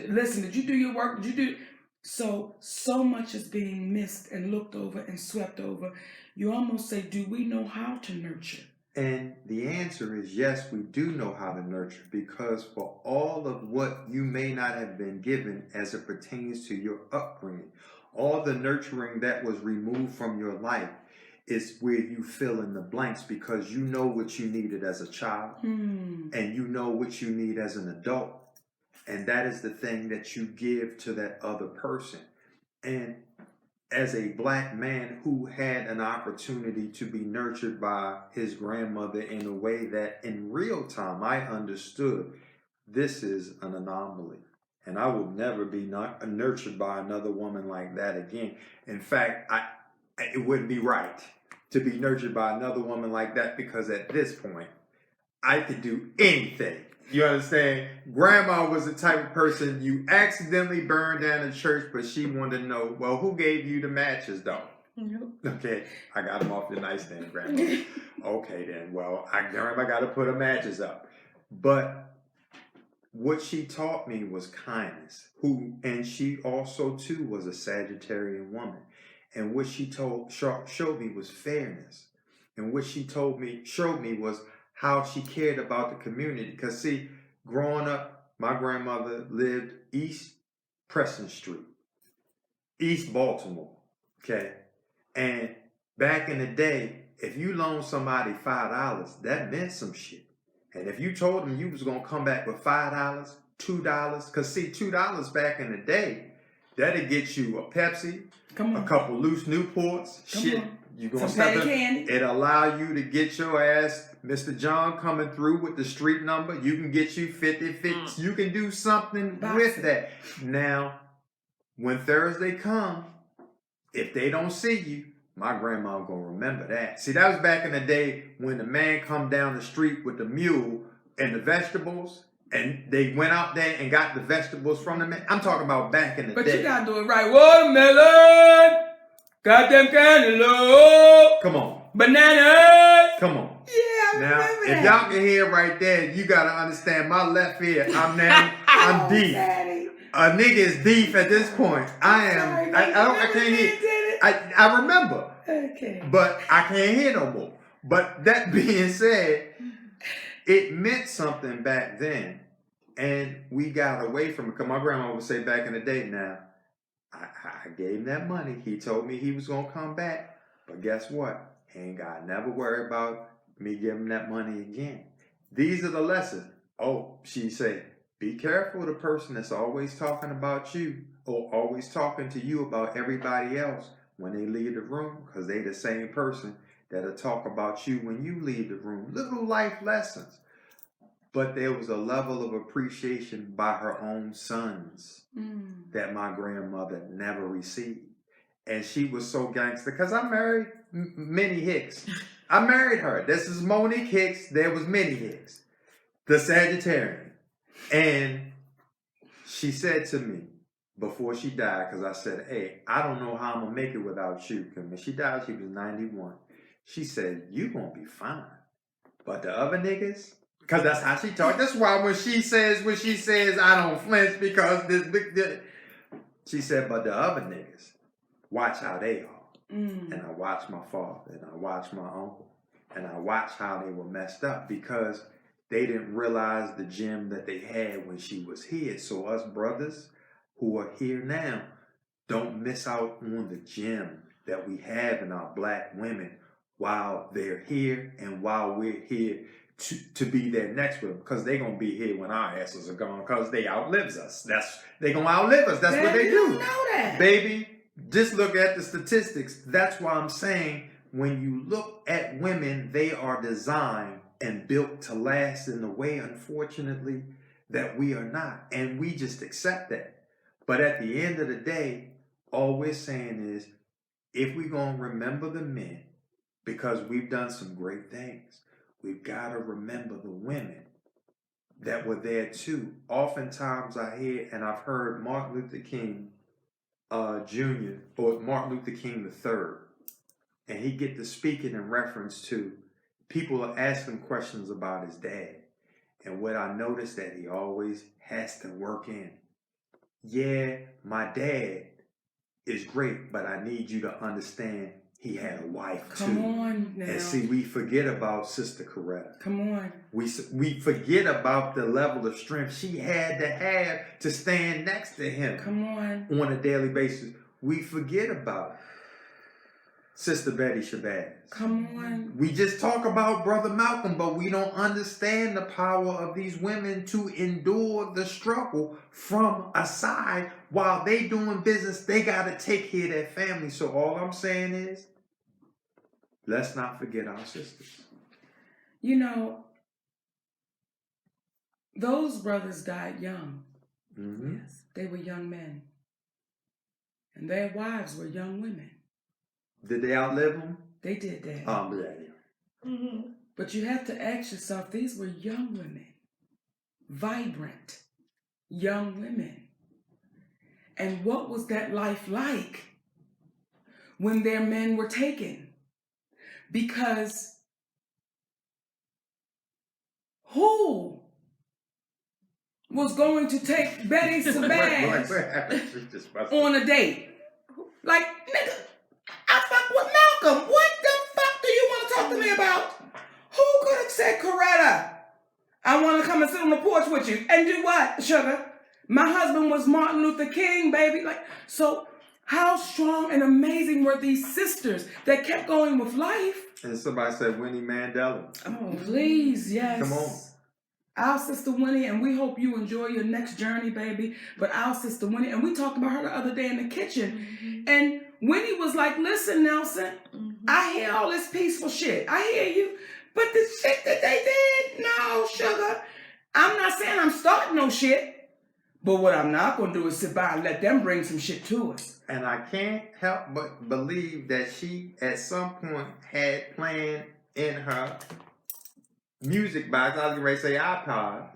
Listen, did you do your work? Did you do? So much is being missed and looked over and swept over. You almost say, do we know how to nurture? And the answer is yes, we do know how to nurture, because for all of what you may not have been given as it pertains to your upbringing, all the nurturing that was removed from your life is where you fill in the blanks, because you know what you needed as a child and you know what you need as an adult. And that is the thing that you give to that other person. And as a black man who had an opportunity to be nurtured by his grandmother in a way that in real time I understood this is an anomaly. And I will never be nurtured by another woman like that again. In fact, it wouldn't be right to be nurtured by another woman like that, because at this point, I could do anything. You understand? Grandma was the type of person you accidentally burned down the church, but she wanted to know, well, who gave you the matches, though? Nope. Okay, I got them off the nightstand, Grandma. Okay, then. Well, Grandma got to put her matches up. But what she taught me was kindness. And she also, too, was a Sagittarian woman. And what she showed me was fairness. And what she showed me was how she cared about the community. Because, see, growing up, my grandmother lived East Preston Street, East Baltimore, okay? And back in the day, if you loaned somebody $5, that meant some shit. And if you told them you was going to come back with $5, $2, because, see, $2 back in the day, that'd get you a Pepsi, a couple loose Newports, you gonna step in. It allow you to get your ass, Mr. John coming through with the street number. You can get you 50. You can do something with that. Now, when Thursday come, if they don't see you, my grandma gonna remember that. See, that was back in the day when the man come down the street with the mule and the vegetables, and they went out there and got the vegetables from the man. I'm talking about back in the day. But you gotta do it right. Watermelon! Goddamn cantaloupe! Come on. Bananas! Come on. Yeah, now, remember if y'all can hear right there, you gotta understand my left ear. I'm deep. Daddy. A nigga is deep at this point. I can't hear. I remember. Okay. But I can't hear no more. But that being said, it meant something back then. And we got away from it. Because my grandma would say back in the day, now, I gave him that money. He told me he was going to come back. But guess what? He ain't got to never worry about me giving him that money again. These are the lessons. Oh, she said, be careful of the person that's always talking about you or always talking to you about everybody else when they leave the room, because they the same person that'll talk about you when you leave the room. Little life lessons. But there was a level of appreciation by her own sons that my grandmother never received. And she was so gangster, because I married Minnie Hicks. I married her. This is Monique Hicks. There was Minnie Hicks, the Sagittarian. And she said to me before she died, because I said, hey, I don't know how I'm going to make it without you. Because when she died, she was 91. She said, you going to be fine. But the other niggas, because that's how she talked. That's why when she says, I don't flinch, because she said, but the other niggas, watch how they are. And I watched my father, and I watched my uncle, and I watched how they were messed up, because they didn't realize the gem that they had when she was here. So us brothers who are here now, don't miss out on the gem that we have in our black women while they're here and while we're here to be there next with them, because they're going to be here when our asses are gone, because they outlives us. They're going to outlive us. That's what they do. Know that. Baby, just look at the statistics. That's why I'm saying when you look at women, they are designed and built to last in a way, unfortunately, that we are not. And we just accept that. But at the end of the day, all we're saying is, if we're going to remember the men, because we've done some great things, we've got to remember the women that were there too. Oftentimes I hear, and I've heard Martin Luther King Jr. or Martin Luther King III, and he get to speaking in reference to people are asking questions about his dad. And what I noticed that he always has to work in, yeah, my dad is great, but I need you to understand he had a wife too. Come on now. And see, we forget about Sister Coretta. Come on. We forget about the level of strength she had to have to stand next to him. Come on. On a daily basis. We forget about Sister Betty Shabazz. Come on. We just talk about Brother Malcolm, but we don't understand the power of these women to endure the struggle from aside while they doing business. They got to take care of their family. So all I'm saying is, let's not forget our sisters. You know, those brothers died young. Mm-hmm. Yes, they were young men. And their wives were young women. Did they outlive them? They did that. Yeah. Mm-hmm. But you have to ask yourself, these were young women. Vibrant, young women. And what was that life like when their men were taken? Because who was going to take Betty Shabazz on a date? Like, nigga, I fuck with Malcolm. What the fuck do you want to talk to me about? Who could have said, Coretta, I want to come and sit on the porch with you? And do what, sugar? My husband was Martin Luther King, baby. Like, so how strong and amazing were these sisters that kept going with life? And somebody said Winnie Mandela. Oh, please, yes. Come on. Our sister Winnie, and we hope you enjoy your next journey, baby. But our sister Winnie, and we talked about her the other day in the kitchen. Mm-hmm. And Winnie was like, listen, Nelson, Mm-hmm. I hear all this peaceful shit. I hear you. But the shit that they did, no, sugar. I'm not saying I'm starting no shit. But what I'm not going to do is sit by and let them bring some shit to us. And I can't help but believe that she, at some point, had planned in her music box, I was going to say iPod,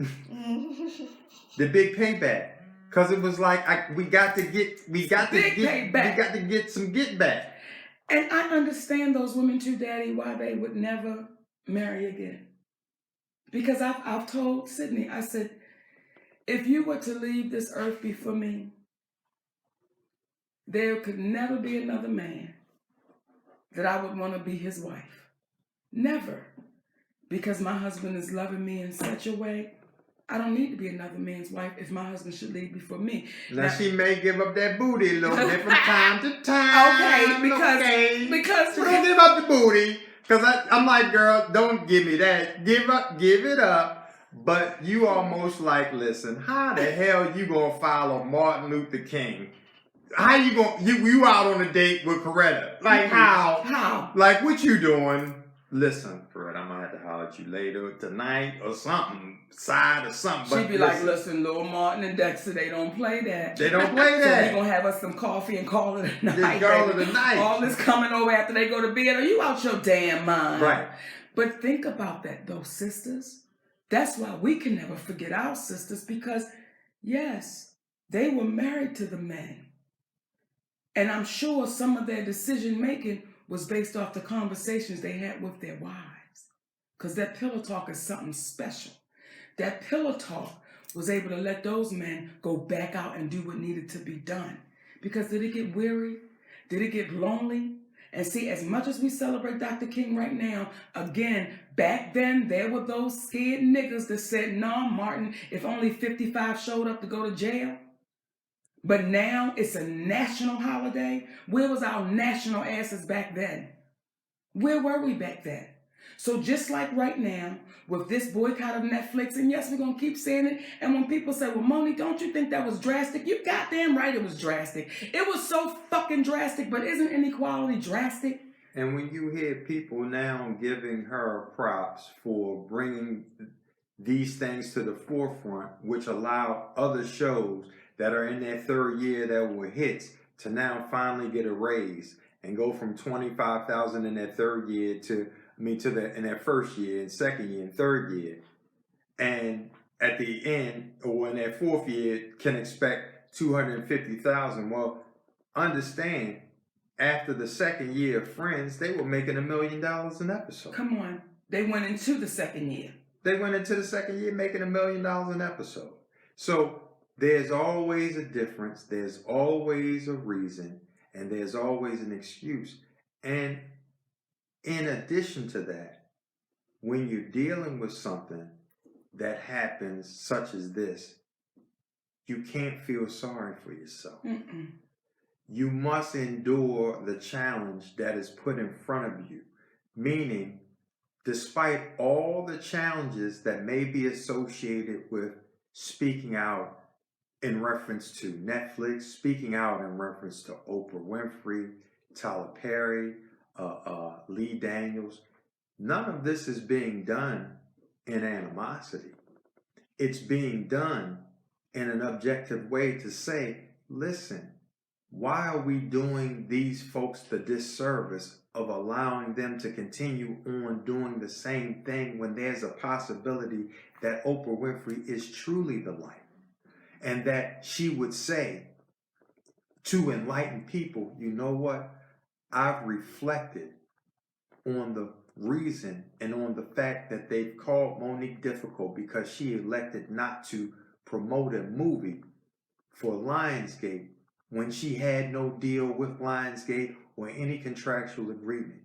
the big payback. Because it was like, we got to get some get back. And I understand those women too, Daddy, why they would never marry again. Because I've told Sydney, I said, if you were to leave this earth before me, there could never be another man that I would want to be his wife. Never. Because my husband is loving me in such a way, I don't need to be another man's wife if my husband should leave before me. Now she may give up that booty a little bit from time to time. Okay, because she don't give up the booty. Because I'm like, girl, don't give me that. Give it up. But you almost like, listen, how the hell you gonna follow Martin Luther King? How you gonna, you out on a date with Coretta? Like how? How? Like what you doing? Listen, Coretta, I'm gonna have to holler at you later tonight or something, side or something. She'd be like, listen, Lil Martin and Dexter, they don't play that. They don't play that. So we gonna have us some coffee and call it a night. Just call it a night. All this coming over after they go to bed. Are you out your damn mind? Right. But think about that, though, sisters. That's why we can never forget our sisters, because, yes, they were married to the men. And I'm sure some of their decision-making was based off the conversations they had with their wives. Because that pillow talk is something special. That pillow talk was able to let those men go back out and do what needed to be done. Because did it get weary? Did it get lonely? And see, as much as we celebrate Dr. King right now, again, back then, there were those scared niggas that said, no, Martin, if only 55 showed up to go to jail. But now it's a national holiday. Where was our national asses back then? Where were we back then? So just like right now, with this boycott of Netflix, and yes, we're going to keep saying it. And when people say, well, Monique, don't you think that was drastic? You goddamn right it was drastic. It was so fucking drastic, but isn't inequality drastic? And when you hear people now giving her props for bringing these things to the forefront, which allow other shows that are in their third year that were hits to now finally get a raise and go from $25,000 in their third year in their first year, and second year, and third year, and at the end or in their fourth year can expect $250,000. Well, understand, after the second year of Friends, they were making $1 million an episode. Come on, they went into the second year. They went into the second year making $1 million an episode. So There's always a difference, there's always a reason, and there's always an excuse. And in addition to that, when you're dealing with something that happens such as this, you can't feel sorry for yourself. Mm-mm. You must endure the challenge that is put in front of you. Meaning, despite all the challenges that may be associated with speaking out in reference to Netflix, speaking out in reference to Oprah Winfrey, Tyler Perry, Lee Daniels, none of this is being done in animosity. It's being done in an objective way to say, listen, why are we doing these folks the disservice of allowing them to continue on doing the same thing when there's a possibility that Oprah Winfrey is truly the light? And that she would say to enlighten people, you know what? I've reflected on the reason and on the fact that they've called Monique difficult because she elected not to promote a movie for Lionsgate when she had no deal with Lionsgate or any contractual agreement.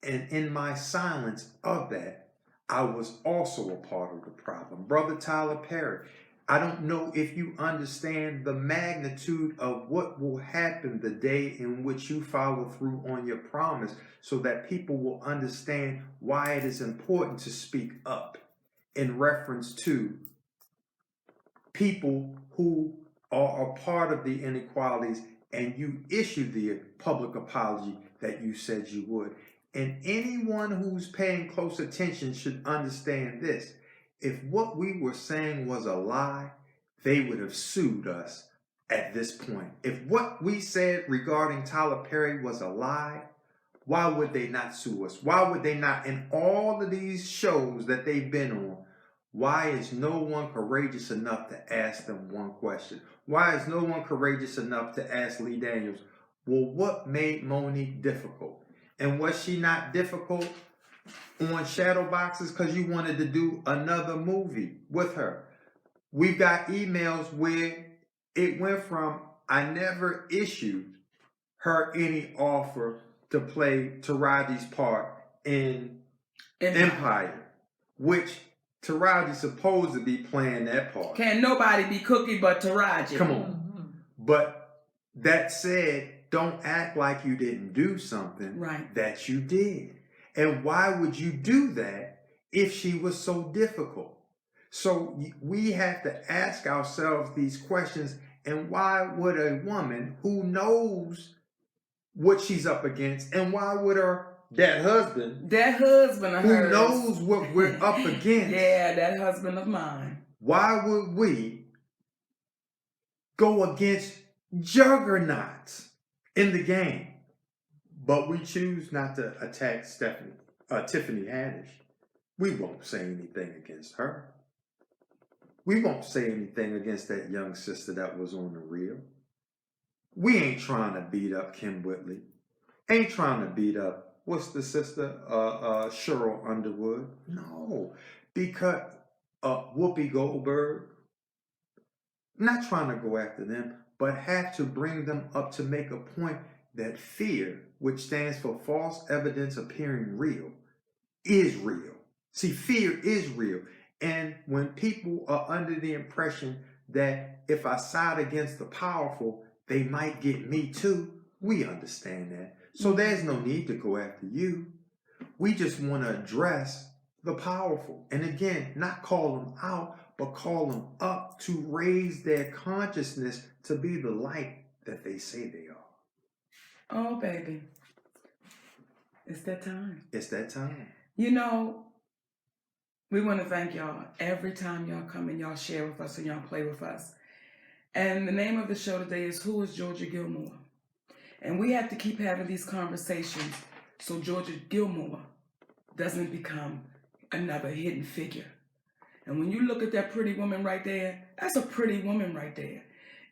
And in my silence of that, I was also a part of the problem. Brother Tyler Perry, I don't know if you understand the magnitude of what will happen the day in which you follow through on your promise so that people will understand why it is important to speak up in reference to people who are a part of the inequalities and you issue the public apology that you said you would. And anyone who's paying close attention should understand this. If what we were saying was a lie, they would have sued us at this point. If what we said regarding Tyler Perry was a lie, why would they not sue us? Why would they not? In all of these shows that they've been on, why is no one courageous enough to ask them one question? Why is no one courageous enough to ask Lee Daniels, well, what made Monique difficult? And was she not difficult on Shadow Boxes because you wanted to do another movie with her? We've got emails where it went from, I never issued her any offer to play Taraji's part in Empire, which Taraji's supposed to be playing that part. Can't nobody be Cookie but Taraji. Come on. But that said, don't act like you didn't do something that you did. And why would you do that if she was so difficult? So we have to ask ourselves these questions. And why would a woman who knows what she's up against, and why would that husband of who hers, knows what we're up against, that husband of mine, why would we go against juggernauts in the game? But we choose not to attack Tiffany Haddish. We won't say anything against her. We won't say anything against that young sister that was on the reel. We ain't trying to beat up Kim Whitley. Ain't trying to beat up, what's the sister? Cheryl Underwood. No. Because Whoopi Goldberg. Not trying to go after them, but have to bring them up to make a point that fear, which stands for false evidence appearing real, is real. See, fear is real. And when people are under the impression that if I side against the powerful, they might get me too, we understand that. So there's no need to go after you. We just want to address the powerful. And again, not call them out, but call them up to raise their consciousness to be the light that they say they are. Oh, baby. It's that time. It's that time. You know, we want to thank y'all every time y'all come and y'all share with us and y'all play with us. And the name of the show today is Who is Georgia Gilmore? And we have to keep having these conversations so Georgia Gilmore doesn't become another hidden figure. And when you look at that pretty woman right there, that's a pretty woman right there.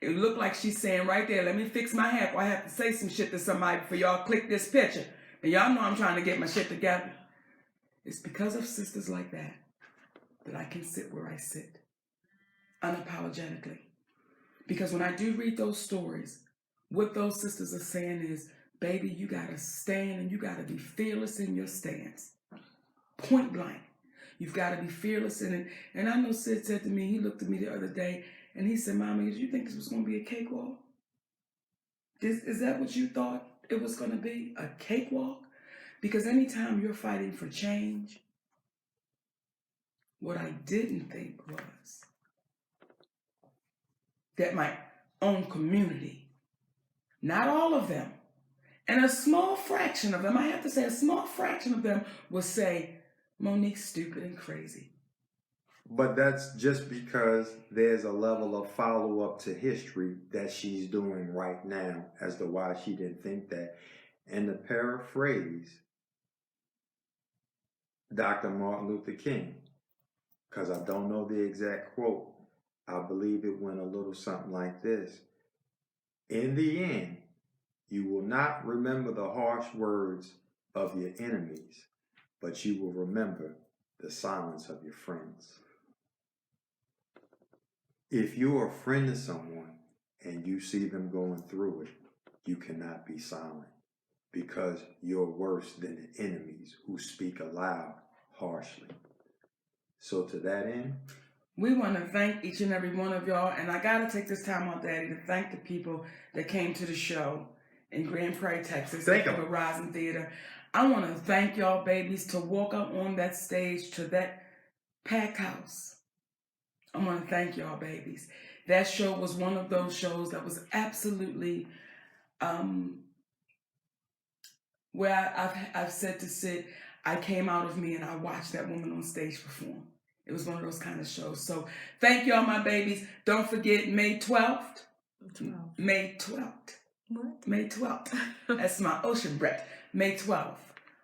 It looked like she's saying right there, let me fix my hair, or I have to say some shit to somebody before y'all click this picture. And y'all know I'm trying to get my shit together. It's because of sisters like that I can sit where I sit, unapologetically. Because when I do read those stories, what those sisters are saying is, baby, you gotta stand and you gotta be fearless in your stance. Point blank. You've got to be fearless in it. And I know Sid said to me, he looked at me the other day and he said, Mommy, did you think this was going to be a cakewalk? Is that what you thought it was going to be? A cakewalk? Because anytime you're fighting for change, what I didn't think was that my own community, not all of them, and a small fraction of them, I have to say a small fraction of them will say, Monique's stupid and crazy. But that's just because there's a level of follow-up to history that she's doing right now as to why she didn't think that. And to paraphrase Dr. Martin Luther King, because I don't know the exact quote, I believe it went a little something like this. In the end, you will not remember the harsh words of your enemies, but you will remember the silence of your friends. If you're a friend to someone and you see them going through it, you cannot be silent because you're worse than the enemies who speak aloud harshly. So to that end, we want to thank each and every one of y'all, and I got to take this time out, Daddy, to thank the people that came to the show in Grand Prairie, Texas, Thank at the 'em. Verizon Theater. I want to thank y'all, babies, to walk up on that stage to that packed house. I want to thank y'all, babies. That show was one of those shows that was absolutely, where I've said to Sid, I came out of me and I watched that woman on stage perform. It was one of those kind of shows. So thank y'all, my babies. Don't forget May 12th. 12. May 12th. What? May 12th. That's my ocean breath. May 12th.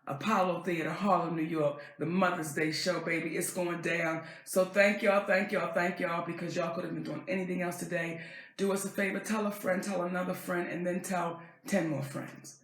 Apollo Theater, Harlem, New York. The Mother's Day show, baby. It's going down. So thank y'all, because y'all could have been doing anything else today. Do us a favor. Tell a friend, tell another friend, and then tell 10 more friends.